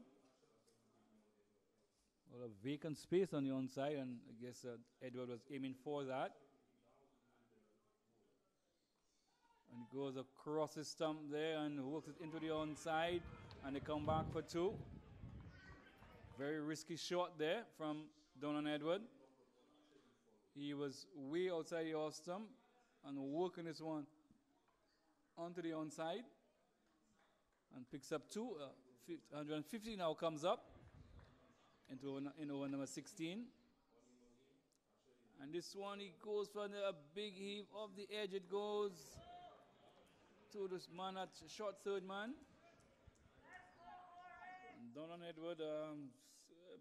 Well, a vacant space on the onside, and I guess Edward was aiming for that. And goes across his stump there and works it into the onside. And they come back for two. Very risky shot there from Donan Edward. He was way outside the off stump and working this one onto the onside and picks up two. 150 now comes up in over number 16. And this one, he goes for a big heave off the edge. It goes to this man at short third man. And Donan Edward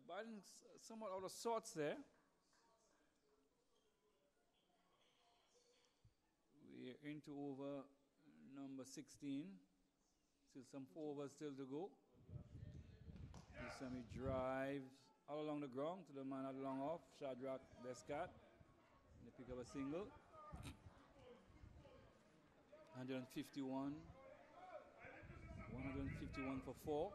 batting somewhat out of sorts there. We're into over number 16. Still some 4 overs still to go. This time he drives all along the ground to the man at long off, Shadrach Descat. They pick up a single. 151. 151 for 4.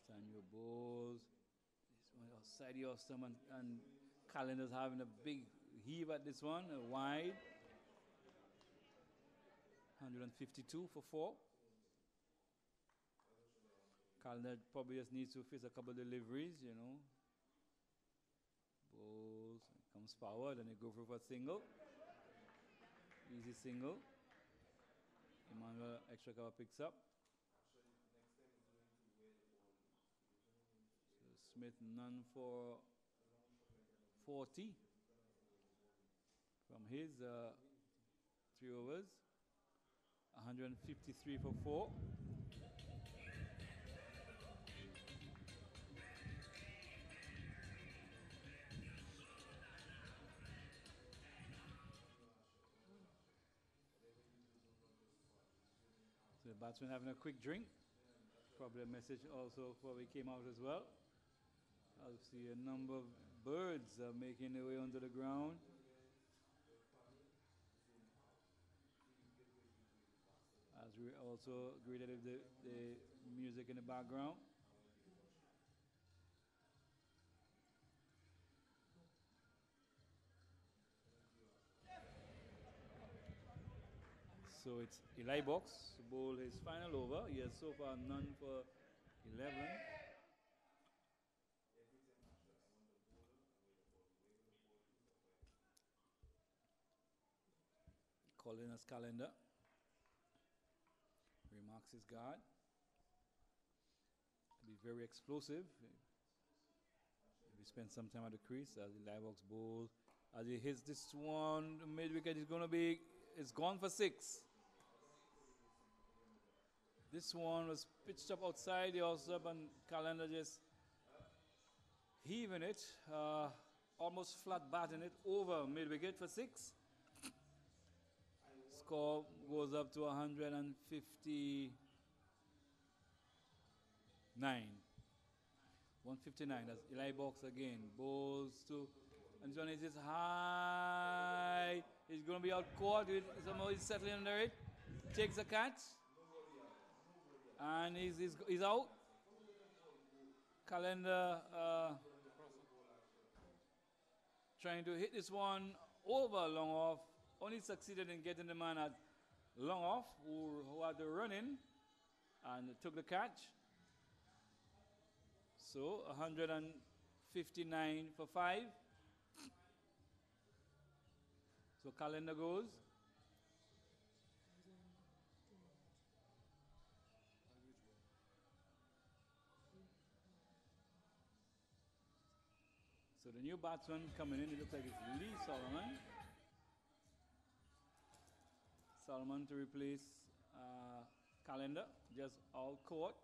Samuel Bowles. This one outside the Austin and Calendar's having a big heave at this one, wide. 152 for 4. Calendar probably just needs to face a couple of deliveries, you know. Bowles comes forward and they go for a single. Easy single. Emmanuel extra cover picks up. So Smith none for 40 from his 3 overs. 153 for 4. So the batsman having a quick drink. Probably a message also probably came out as well. I'll see a number of birds making their way onto the ground. As we also greeted with the music in the background. So it's Eli Box, bowl his final over. He has so far none for 11. Calling us Calendar. Remarks his guard. Be very explosive. He spend some time at the crease as the Eli Box bowl. As he hits this one, the mid wicket is gonna be, it's gone for 6. This one was pitched up outside the off-stump and Calendar just heaving it, almost flat batting it over mid-wicket for 6. Score goes up to 159. 159, that's Eli Box again. Bowls to, and Johnny is high. He's going to be out caught. Somehow he's settling under it. Takes a catch. And he's out. Calendar trying to hit this one over long off. Only succeeded in getting the man at long off who had the run in and took the catch. So 159 for 5. So Calendar goes. So the new batsman coming in, it looks like it's Lee Solomon. Solomon to replace Calendar, just all caught.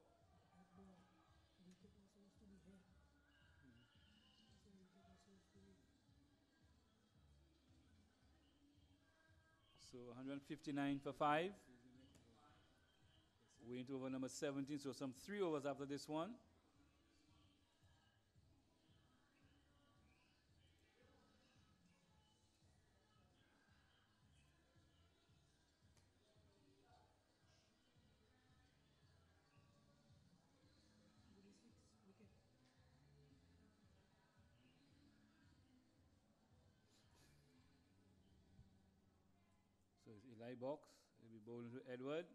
So 159 for 5. We're into over number 17, so some 3 overs after this one. Eli box. He'll be bowling to Edward.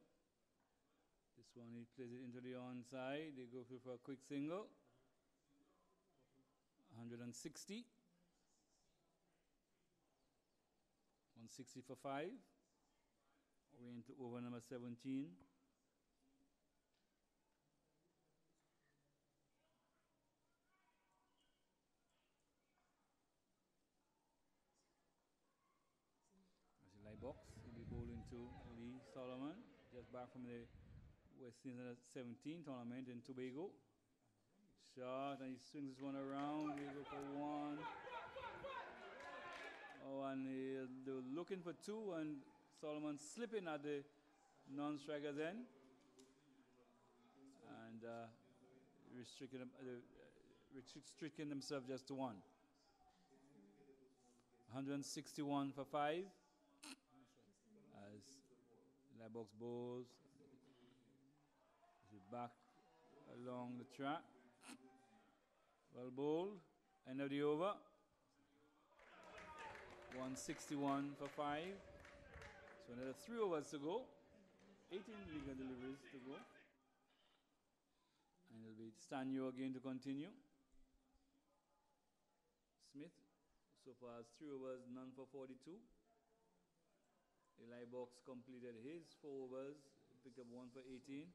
This one he plays it into the onside. They go for a quick single. 160. 160 for 5. We're into over number 17. That's the light box. He'll be bowling to Lee Solomon, just back from the West Indies 17 tournament in Tobago. Shot, and he swings this one around. He go for 1. Oh, and they were looking for 2, and Solomon slipping at the non-striker's end. And restricting themselves just to 1. 161 for 5. As Libox bowls. Is back along the track. Well bowled. End of the over. 161 for 5. So another 3 overs to go. 18 legal deliveries to go. And it'll be Stanyo again to continue. Smith so far has 3 overs, none for 42. Eli Box completed his 4 overs, picked up 1 for 18.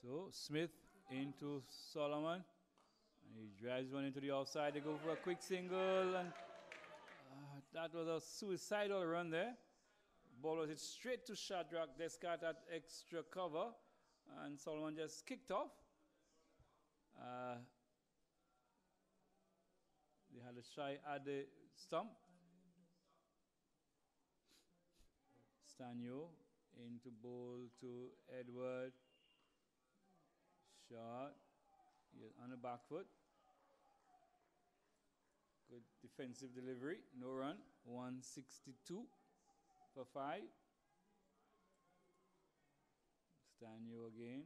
So Smith into Solomon. And he drives one into the offside. They go for a quick single, and that was a suicidal run there. Ball was hit straight to Shadrach Descartes at extra cover, and Solomon just kicked off. They had a shy at the stump. Stanyo into bowl to Edward. Shot. On the back foot. Good defensive delivery. No run. 162 for 5. Stanyo again.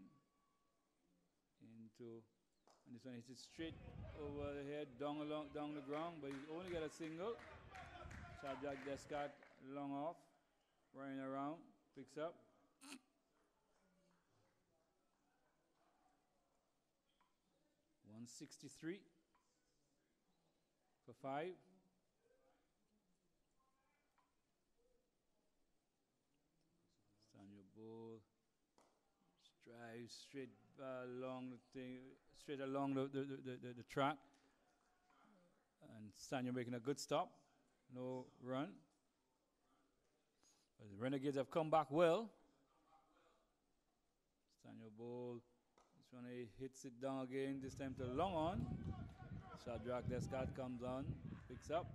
Into, and this one hits it straight over the head, down the ground, but he's only got a single. Shadrach Descartes long off, running around, picks up. 163 for 5. Stanyo ball. Drive straight along the thing, straight along the track. And Stanyo making a good stop. No run. But the Renegades have come back well. Stanyo ball. This one he hits it down again, this time to long on. Shadrach Descartes comes on, picks up.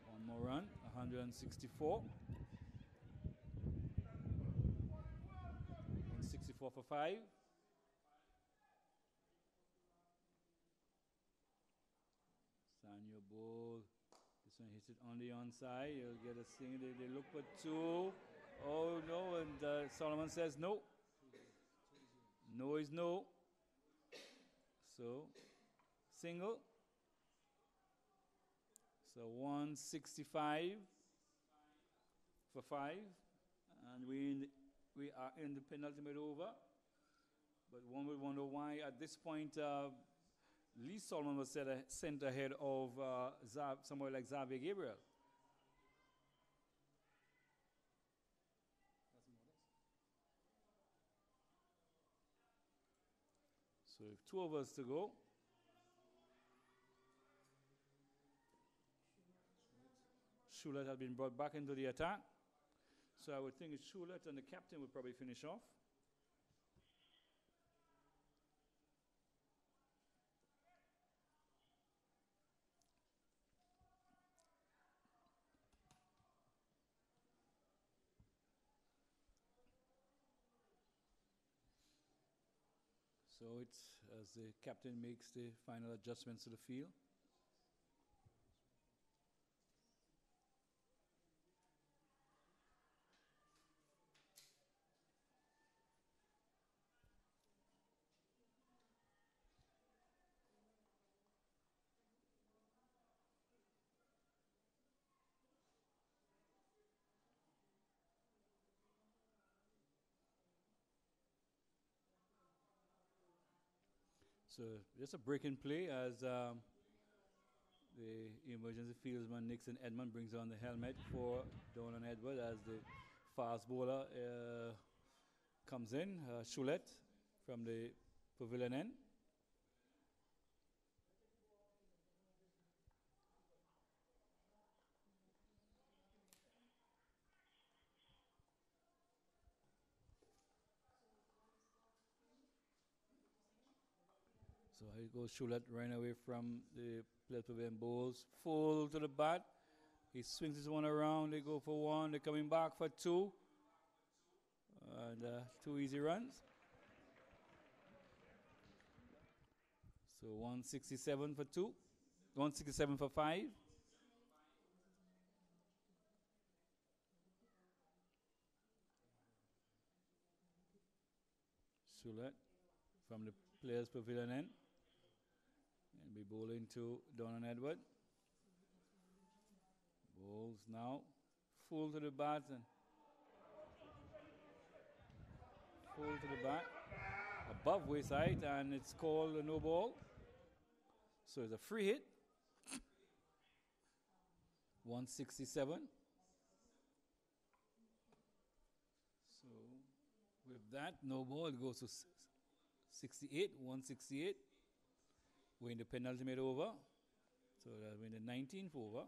One more run, 164. 164 for 5. Stanyo ball. This one hits it on the onside. He'll get a single. They look for 2. Oh no, and Solomon says no. No is no. So, single. So 165 for 5. And we are in the penultimate over. But one would wonder why at this point Lee Solomon was sent ahead of somebody like Xavier Gabriel. So 2 overs to go. Schulet has been brought back into the attack. So I would think it's Schulet and the captain would probably finish off. So it's as the captain makes the final adjustments to the field. So just a break in play as the emergency fieldsman Nixon Edmond brings on the helmet for Donan Edward as the fast bowler comes in, Choulette from the pavilion end. So here goes Choulette running away from the pavilion bowls, full to the bat. He swings this one around, they go for one, they're coming back for two. And two easy runs. So 167 for two, 167 for five. Choulette from the players' pavilion end. And be bowling to Donan Edward. Bowls now, full to the bat and full to the bat, above waist height, and it's called a no ball. So it's a free hit. 167. So with that, no ball, it goes to 68, 168. Win the penalty made over. So that win the 19th over.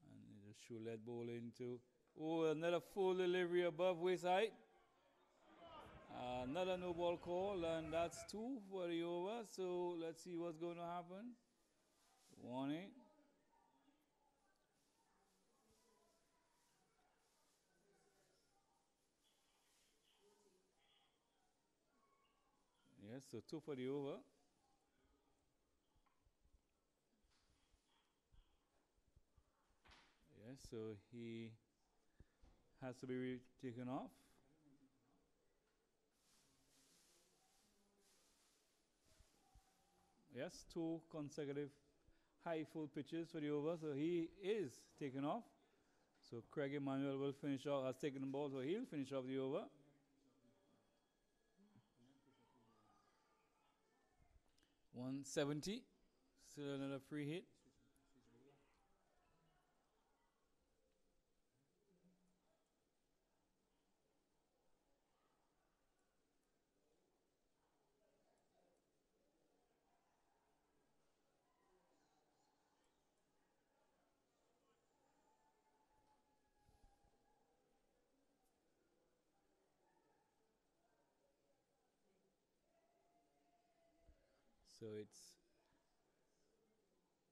And the Choulette ball into, oh, another full delivery above waist height. Another no ball call, and that's two for the over. So let's see what's going to happen. Warning. Yes, so two for the over. Yes, so he has to be taken off. Yes, two consecutive high full pitches for the over, so he is taken off. So Craig Emmanuel will finish off, has taken the ball, so he'll finish off the over. 170, still another free hit. So it's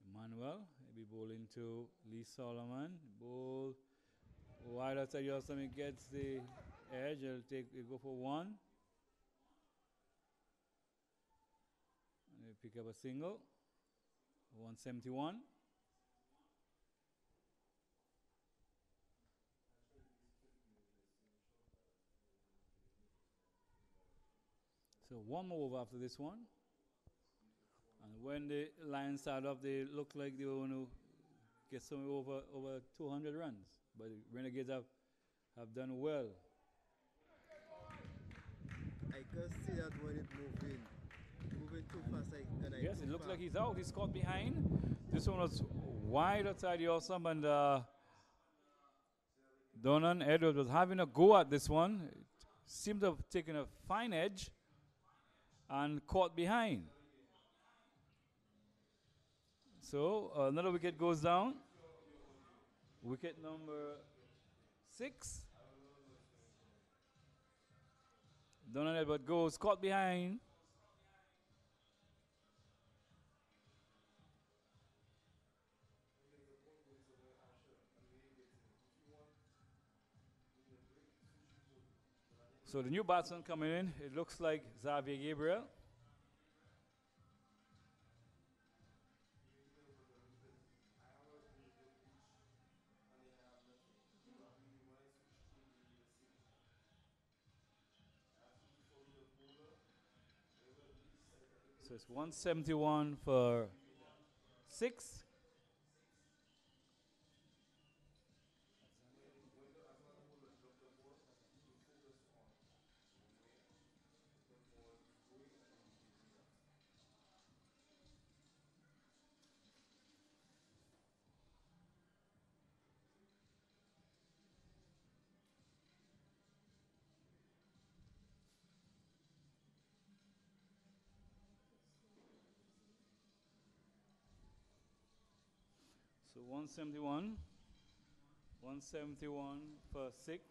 Emmanuel, he'll be bowling to Lee Solomon. Bowl wide outside your stomach, gets the edge. He'll go for one. And he'll pick up a single. 171. So one more over after this one. And when the Lions start off, they look like they were going to get somewhere over 200 runs. But the Renegades have done well. I can see that when it moving too fast. Yes, it looks like he's out. He's caught behind. This one was wide outside the awesome, and Donan Edward was having a go at this one. It seemed to have taken a fine edge and caught behind. So another wicket goes down. Wicket number 6. Donan Edward goes, caught behind. So the new batsman coming in, it looks like Xavier Gabriel. So it's 171 for 6. So 171. 171 for 6.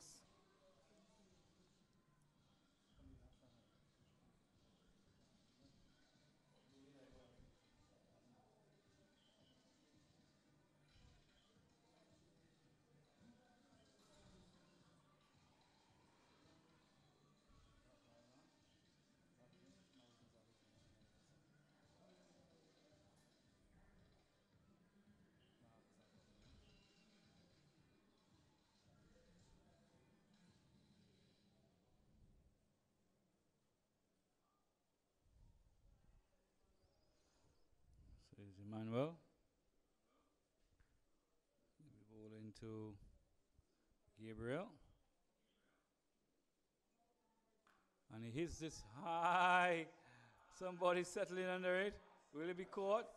So it's Emmanuel. We ball into Gabriel. And he hits this high. Somebody settling under it. Will it be caught?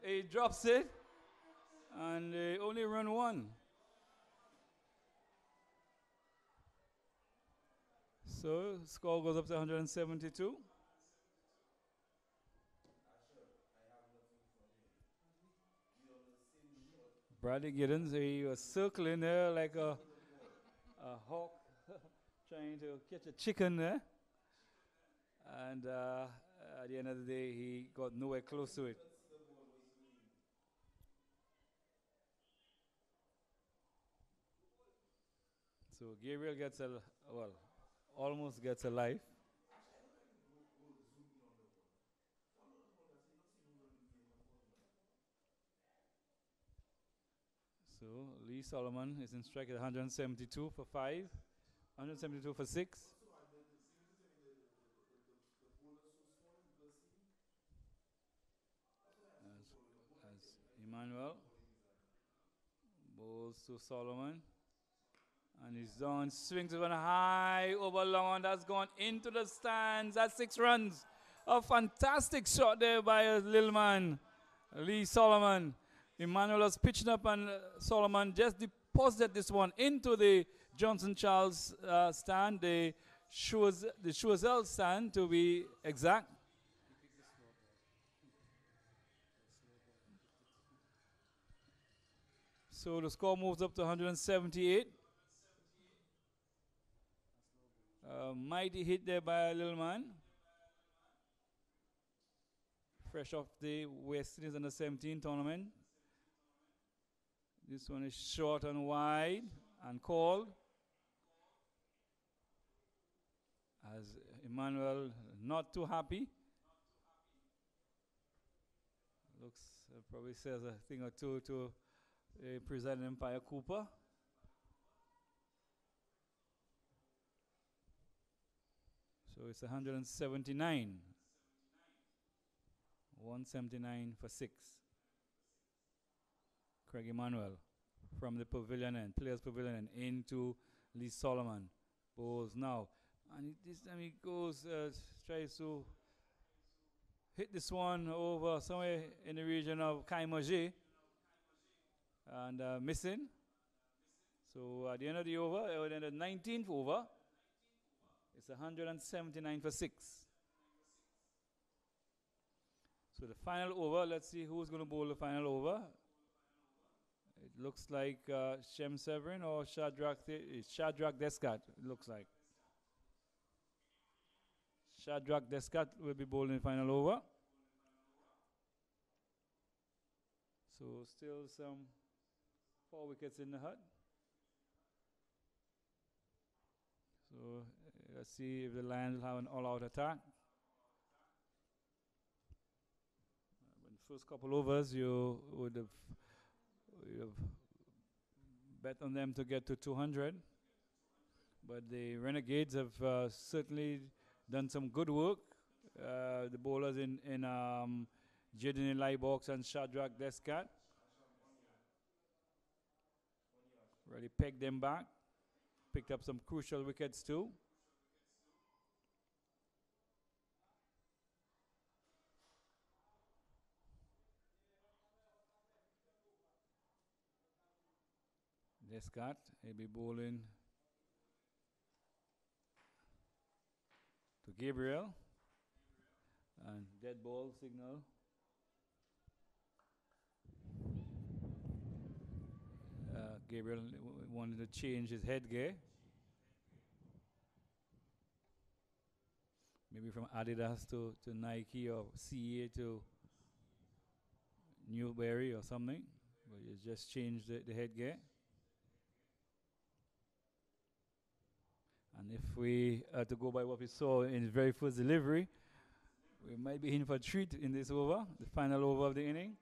He drops it. And they only run one. So score goes up to 172. Bradley Giddens, he was circling there like a hawk trying to catch a chicken there. And at the end of the day, he got nowhere close to it. So Gabriel gets almost gets a life. So Lee Solomon is in strike at 172 for 5, 172 for 6. As Emmanuel bowls to Solomon. And he's done, swings it on high over long, and that's gone into the stands. That's 6 runs. A fantastic shot there by a little man, Lee Solomon. Emmanuel was pitching up, and Solomon just deposited this one into the Johnson Charles stand, the Choiseul stand to be exact. So the score moves up to 178. Mighty hit there by a little man. Fresh off the West Indies under 17 tournament. This one is short and wide and called. As Emmanuel not too happy. Looks probably says a thing or two to President Empire Cooper. So it's 179. 179 for 6. Craig Emmanuel from the pavilion end, players pavilion end, into Lee Solomon. Bowls now. And this time he goes, tries to hit this one over somewhere in the region of Kaimajé and missing. So at the end of the over, at the end of the 19th over, it's 179 for 6. So the final over, let's see who's going to bowl the final over. It looks like Shem Severin or Shadrach Descat, it looks like. Shadrach Descat will be bowling the final over. So still some 4 wickets in the hut. So Let's see if the Lions will have an all-out attack. In the first couple overs, you would have bet on them to get to 200. But the Renegades have certainly done some good work. The bowlers in Jaden Lightbox and Shadrach Descat really pegged them back. Picked up some crucial wickets too. Descat, he'll be bowling to Gabriel. And dead ball signal. Gabriel wanted to change his headgear. Maybe from Adidas to Nike or CA to Newberry or something. But you just changed the headgear. And if we are to go by what we saw in his very first delivery, we might be in for a treat in this over, the final over of the inning.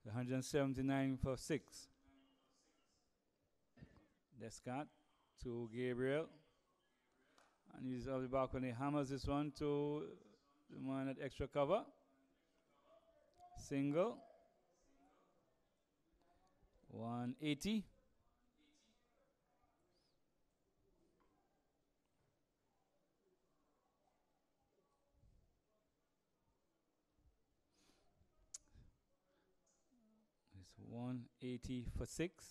179 for 6. Descat to Gabriel. And he's off the back when he hammers this one to the man at extra cover. Single. 180. It's 180 for 6.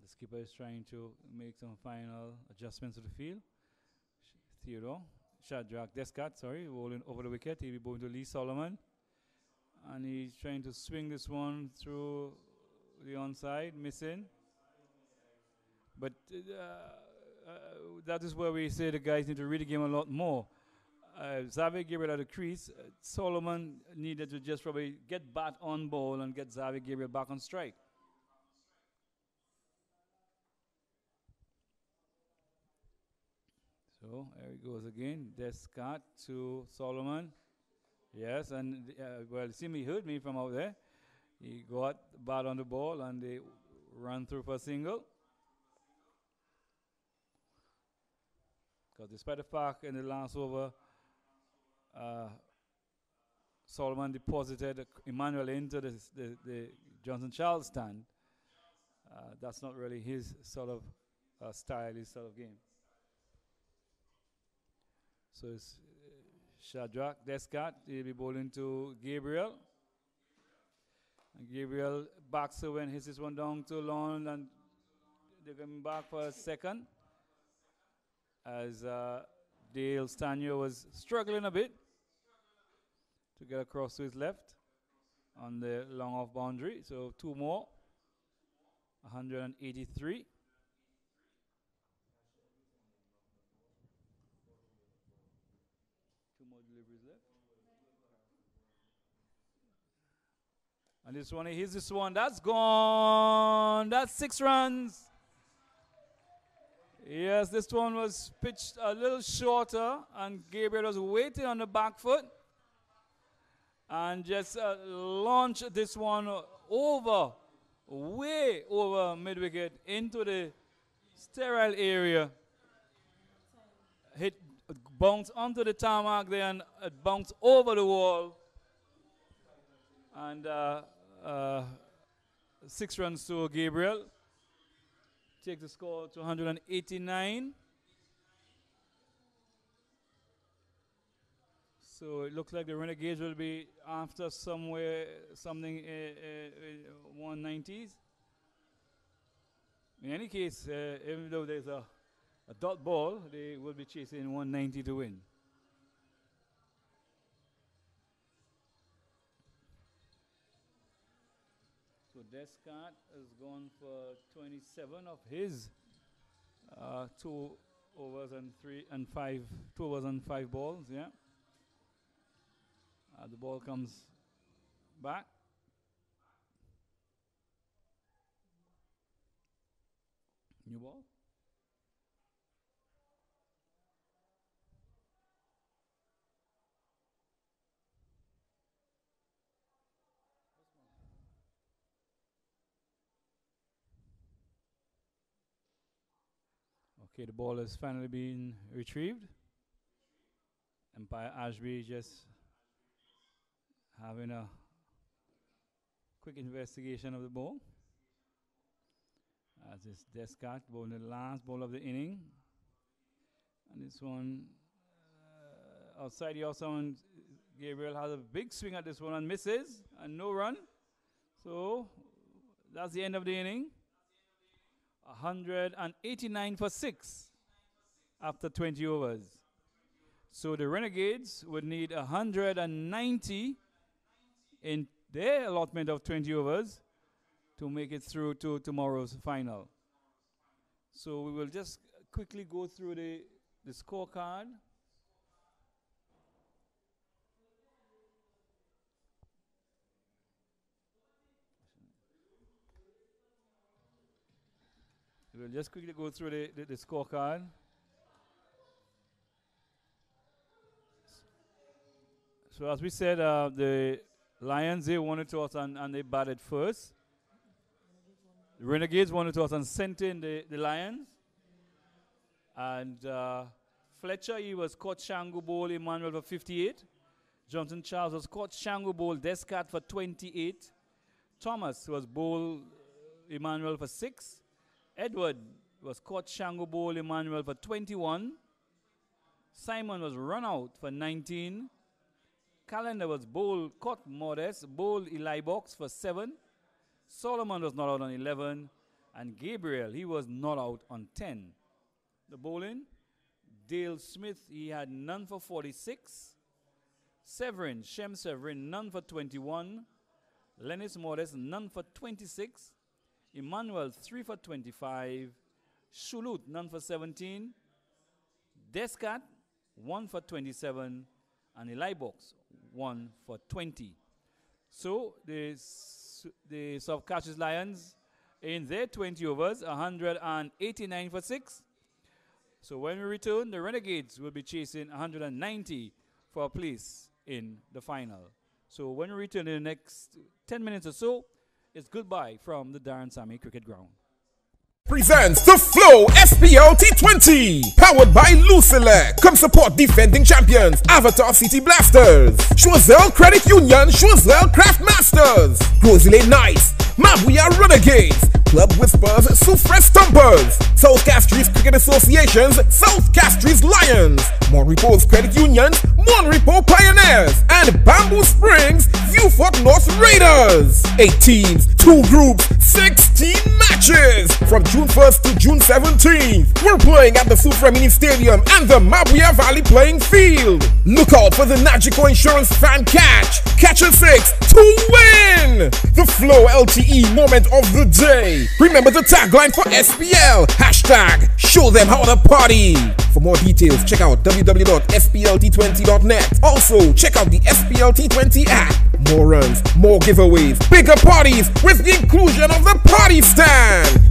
The skipper is trying to make some final adjustments to the field. Theodore, Shadrach Descat, sorry, rolling over the wicket. He'll be going to Lee Solomon. And he's trying to swing this one through the onside, missing. But that is where we say the guys need to read the game a lot more. Xavier Gabriel at the crease. Solomon needed to just probably get bat on ball and get Xavier Gabriel back on strike. So there he goes again. Descat to Solomon. Yes, and well, Simi heard me from out there. He got the bat on the ball and they ran through for a single. Because despite the fact in the last over, Solomon deposited Emmanuel into the Johnson Charles stand. That's not really his sort of style, his sort of game. So it's Shadrach Descat. He'll be bowling to Gabriel. And Gabriel backs away and hits this one down to Lon, and they're coming back for a second. As Dale Stanio was struggling a bit to get across to his left on the long off boundary. So 2 more. 183. And this one, here's this one. That's gone. That's 6 runs. Yes, this one was pitched a little shorter, and Gabriel was waiting on the back foot. And just launched this one over, way over mid-wicket into the sterile area. Hit, bounced onto the tarmac there, and it bounced over the wall. And 6 runs to Gabriel. Take the score to 189. So it looks like the Renegades will be after something 190s. In any case, even though there's a dot ball, they will be chasing 190 to win. So Descat has gone for 27 of his 2 overs and 2 overs and 5 balls. Yeah. The ball comes back. New ball. Okay, the ball has finally been retrieved. Empire Ashby just having a quick investigation of the ball. As this Descartes bowling the last ball of the inning. And this one outside the outside, Gabriel has a big swing at this one and misses and no run. So that's the end of the inning. 189 for 6 after 20 overs. So the Renegades would need 190 in their allotment of 20 overs to make it through to tomorrow's final. So we will just quickly go through the scorecard. We'll just quickly go through the scorecard. So as we said, the Lions, they won it to us and they batted first. The Renegades won it to us and sent in the Lions. And Fletcher, he was caught Shango Bowl, Emmanuel for 58. Johnson Charles was caught Shango Bowl, Descartes for 28. Thomas was Bowl, Emmanuel for 6. Edward was caught Shango Bowl, Emmanuel for 21. Simon was run out for 19. Calendar was Bowl, caught Modest, Bowl, Eli Box for 7. Solomon was not out on 11. And Gabriel, he was not out on 10. The bowling, Dale Smith, he had none for 46. Severin, Shem Severin, none for 21. Lennis Modest, none for 26. Emmanuel, 3 for 25. Shulut, none for 17. Descartes, 1 for 27. And Eli Box, 1 for 20. So the South Catches Lions, in their 20 overs, 189 for 6. So when we return, the Renegades will be chasing 190 for a place in the final. So when we return in the next 10 minutes or so, it's goodbye from the Darren Sammy Cricket Ground. Presents the Flow splt20, powered by Lucelec. Come support defending champions Avatar City Blasters, Schwazel Credit Union, Schwazel Craft Masters, Rosalie Nice, Mabuya Renegades, Club Whispers, Soufre Stumpers, South Castries Cricket Associations, South Castries Lions, Monrepo's Credit Unions, Monrepo Pioneers, and Bamboo Springs, Viewfort North Raiders. 8 teams, 2 groups, 16 matches from June 1st to June 17th. We're playing at the Soufre Mini Stadium and the Mabuya Valley playing field. Look out for the Nagico Insurance Fan Catch. Catch a 6 to win. The Flow LTE moment of the day. Remember the tagline for SPL. Hashtag show them how to party. For more details, check out www.splt20.net. Also, check out the SPLT20 app. More runs, more giveaways, bigger parties with the inclusion of the party stand.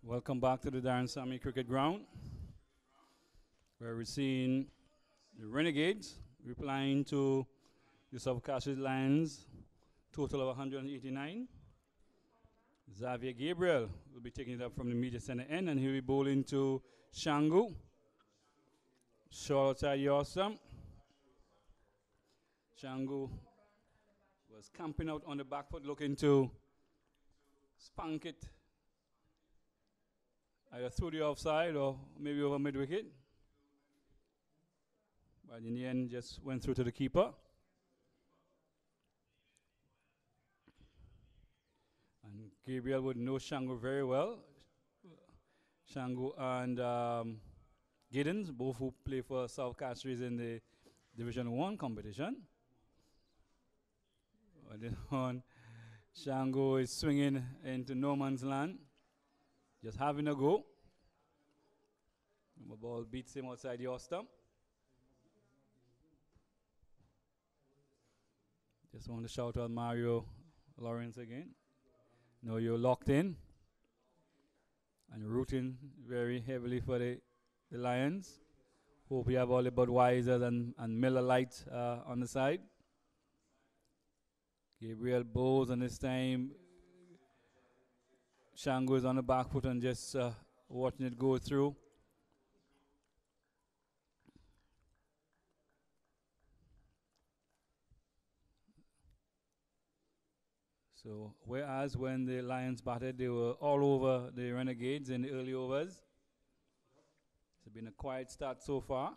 Welcome back to the Darren Sammy Cricket Ground, where we're seeing the Renegades replying to the Subcashes Lions, total of 189. Xavier Gabriel will be taking it up from the media center end, and he'll be bowling to Shangu. Short outside Yorsam. Shangu was camping out on the back foot, looking to spank it either through the offside or maybe over mid-wicket. But in the end, just went through to the keeper. And Gabriel would know Shangu very well. Shangu and Giddens, both who play for South Castries in the Division 1 competition. But this one, Shangu is swinging into no man's land, just having a go. The ball beats him outside your stump. Just want to shout out Mario Lawrence again. Know you're locked in and rooting very heavily for the Lions. Hope we have all the Budweisers and Miller Light on the side. Gabriel bowls, and this time Shangu is on the back foot and just watching it go through. So, whereas when the Lions batted, they were all over the Renegades in the early overs. It's been a quiet start so far.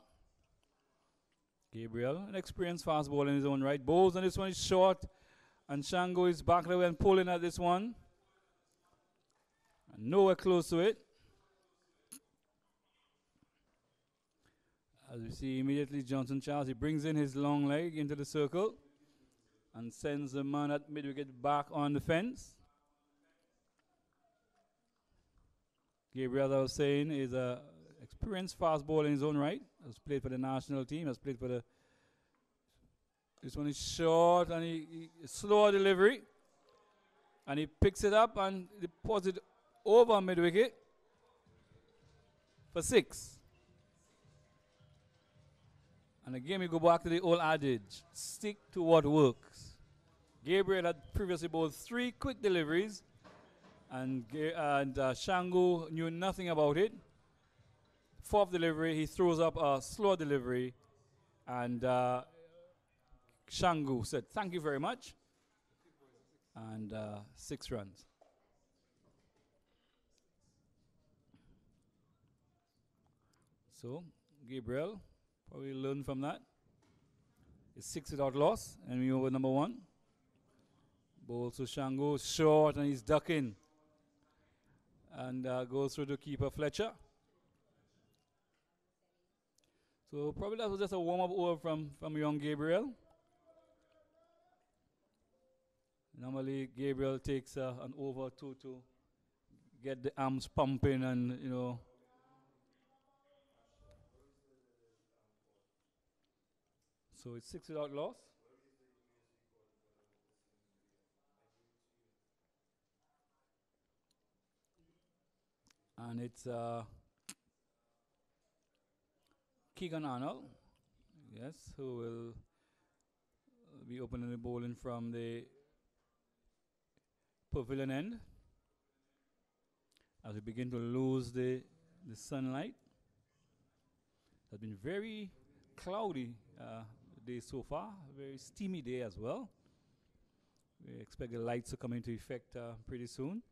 Gabriel, an experienced fast bowler in his own right, bowls, and this one is short. And Shangu is back away and pulling at this one. And nowhere close to it. As we see immediately, Johnson Charles, he brings in his long leg into the circle and sends the man at mid-wicket back on the fence. Gabriel, as I was saying, is an experienced fast bowler in his own right. Has played for the national team, has played for the... This one is short, and he slow delivery. And he picks it up and deposits it over mid-wicket for 6. And again, we go back to the old adage, stick to what works. Gabriel had previously bowled 3 quick deliveries, and Shangu knew nothing about it. 4th delivery, he throws up a slow delivery, and Shangu said, "Thank you very much," and 6 runs. So, Gabriel probably learned from that. It's 6 without loss, and we over number 1. Bowls to Shangu, short, and he's ducking. And goes through the keeper, Fletcher. So probably that was just a warm-up over from young Gabriel. Normally, Gabriel takes an over to get the arms pumping and, you know. So it's 6 without loss. And it's Keegan Arnold, yes, who will be opening the bowling from the pavilion end as we begin to lose the sunlight. It's been very cloudy day so far, very steamy day as well. We expect the lights to come into effect pretty soon.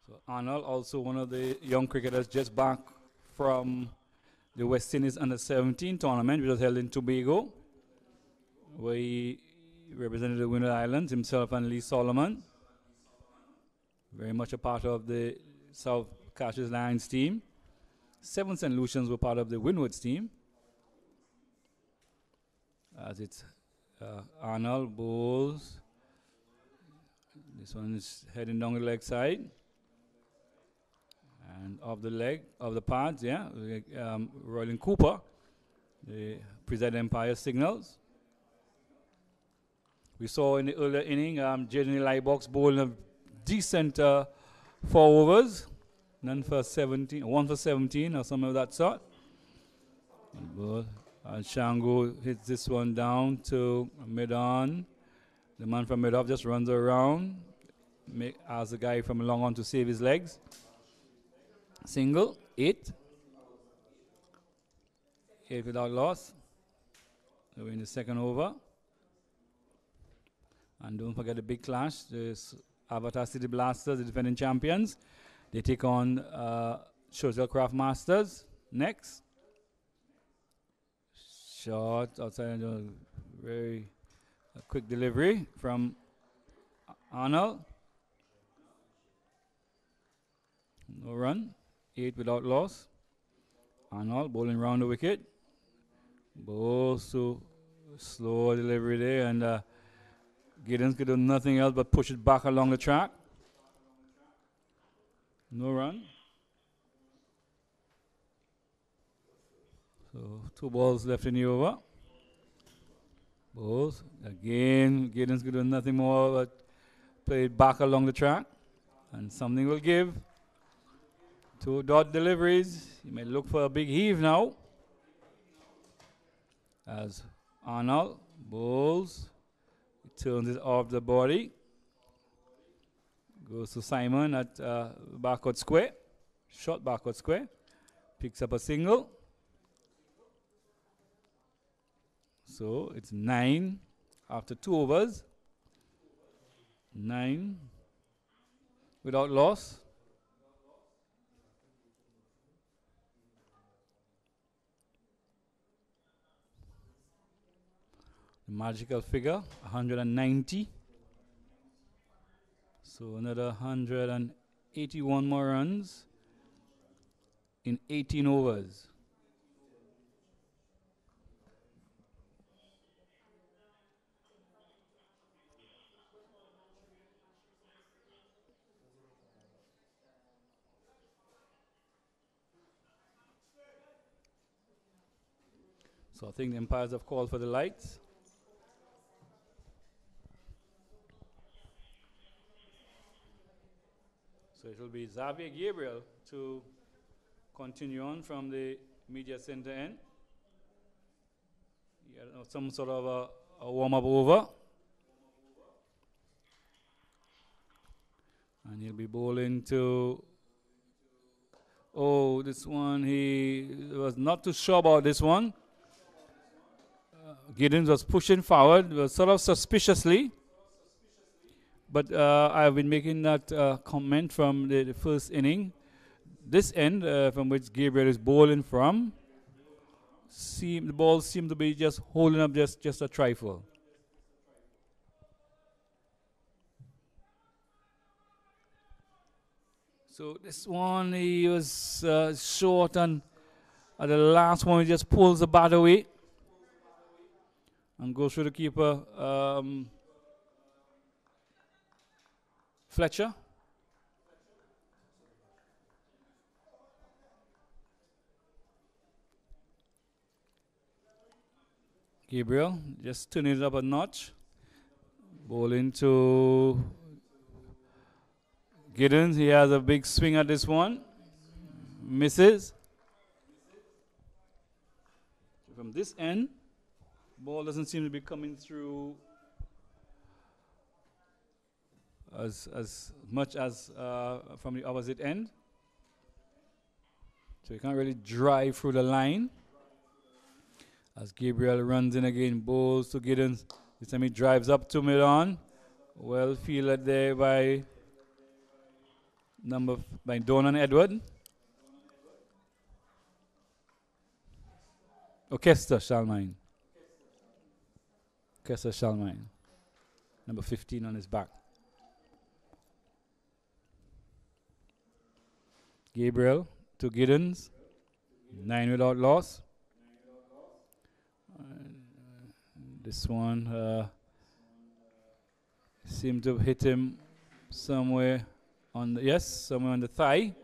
So Arnold, also one of the young cricketers just back from the West Indies Under-17 tournament, which was held in Tobago, where he represented the Windward Islands, himself and Lee Solomon. Very much a part of the South Castries Lions team. 7 St. Lucians were part of the Windward's team. As it's Arnold bowls. This one is heading down the leg side. And off the leg, of the pads, yeah, Royland Cooper The Preside Empire signals. We saw in the earlier inning, Jaden Lybox bowling a decent 4 overs. None for 17, 1 for 17 or something of that sort. And Shango hits this one down to mid-on. The man from mid-off just runs around. Asks the guy from long on to save his legs. Single, 8. 8 without loss. We're in the second over. And don't forget the big clash. There's Avatar City Blasters, the defending champions. They take on Churchill Craft Masters next. Short outside, very quick delivery from Arnold. No run. 8 without loss. Arnold bowling round the wicket. Bowls to slow delivery there, and Giddens could do nothing else but push it back along the track. No run. So 2 balls left in the over. Balls. Again, Giddens could do nothing more but play it back along the track. And something will give. 2 dot deliveries. You may look for a big heave now. As Arnold bowls. He turns it off the body. Goes to Simon at backward square. Short backward square. Picks up a single. So it's 9 after 2 overs. 9 without loss. The magical figure, 190. So another 181 more runs in 18 overs. So I think the umpires have called for the lights. So it will be Xavier Gabriel to continue on from the media center end. Some sort of a warm-up over. And he'll be bowling to... Oh, this one, he was not too sure about this one. Giddens was pushing forward, was sort of suspiciously. But I've been making that comment from the first inning. This end, from which Gabriel is bowling from, the ball seemed to be just holding up just a trifle. So this one, he was short, and at the last one, he just pulls the bat away and goes through the keeper. Fletcher. Gabriel just turning it up a notch. Bowling to Giddens. He has a big swing at this one. Misses. From this end, ball doesn't seem to be coming through as much as from the opposite end. So you can't really drive through the line. As Gabriel runs in again, bowls to Giddens. This time he drives up to mid-on. Well fielded there by Donan Edward. Kester Shalmine. Kester Shalmine. Number 15 on his back. Gabriel to Giddens. 9 without loss. This one seemed to hit him somewhere on the thigh.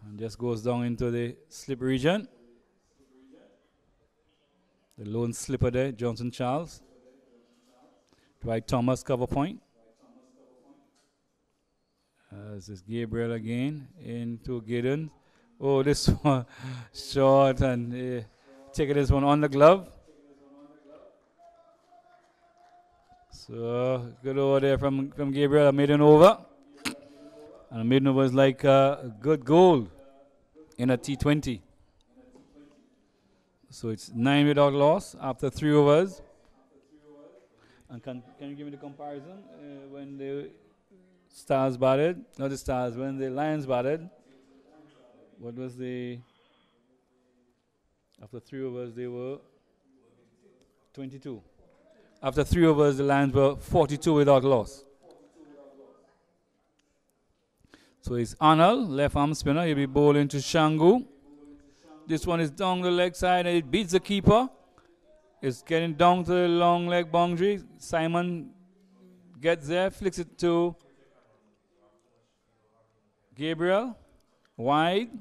And just goes down into the slip region. The lone slipper there, Johnson Charles. Dwight Thomas cover point. This is Gabriel again into Gideon. Oh, this one short and taking this one on the glove. So good over there from Gabriel. Made an over. And a maiden over is like a good goal in a T20. So it's 9 without loss after 3 overs. And can you give me the comparison when the Stars batted? Not the Stars, when the Lions batted. What was the... After 3 overs, they were 22. After 3 overs, the Lions were 42 without loss. So it's Arnold, left arm spinner. He'll be bowling to Shangu. This one is down the leg side and it beats the keeper. It's getting down to the long leg boundary. Simon gets there, flicks it to Gabriel. Wide.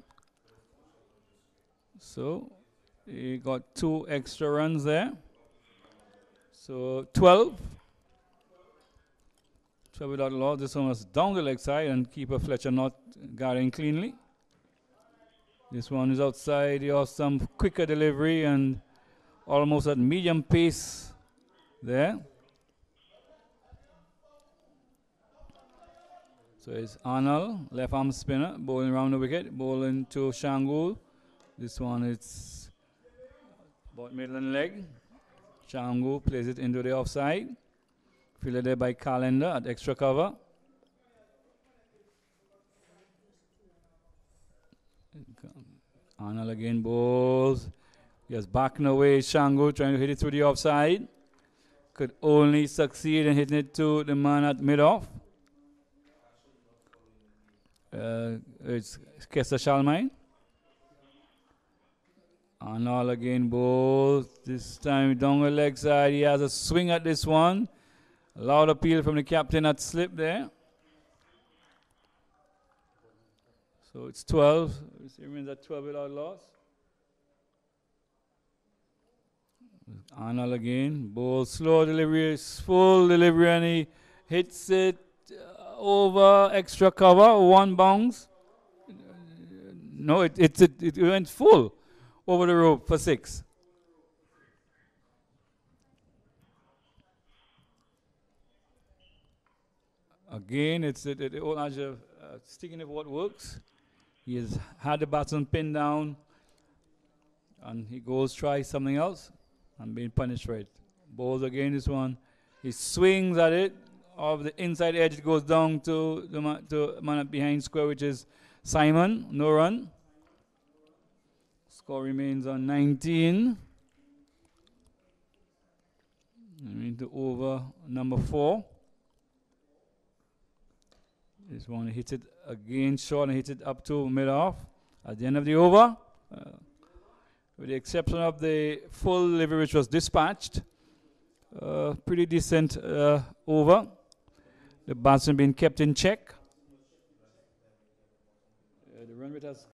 So he got 2 extra runs there. So 12. 12 without loss. This one was down the leg side and keeper Fletcher not guarding cleanly. This one is outside. He has some quicker delivery and almost at medium pace there. So it's Arnold, left arm spinner, bowling around the wicket, bowling to Shangul. This one is about middle and leg. Shangul plays it into the offside. Fielded there by Calendar at extra cover. Arnold again bowls. Yes, backing away Shangu, trying to hit it through the offside. Could only succeed in hitting it to the man at mid-off. It's Kessa Shalmine. Arnold again bowls. This time down the leg side. He has a swing at this one. A loud appeal from the captain at slip there. So it's 12. It remains at 12 without loss. Arnold again. Ball slow delivery, full delivery, and he hits it over extra cover. 1 bounce. No, it went full over the rope for 6. Again, it's the old adage of sticking with what works. He has had the batsman pinned down, and he goes try something else, and being punished for it. Bowls again this one. He swings at it. Off the inside edge, it goes down to the man behind square, which is Simon. No run. Score remains on 19. Into over number 4. This one hits it again short and hits it up to mid-off at the end of the over. With the exception of the full delivery which was dispatched. Pretty decent over. The batsman being kept in check. The run rate has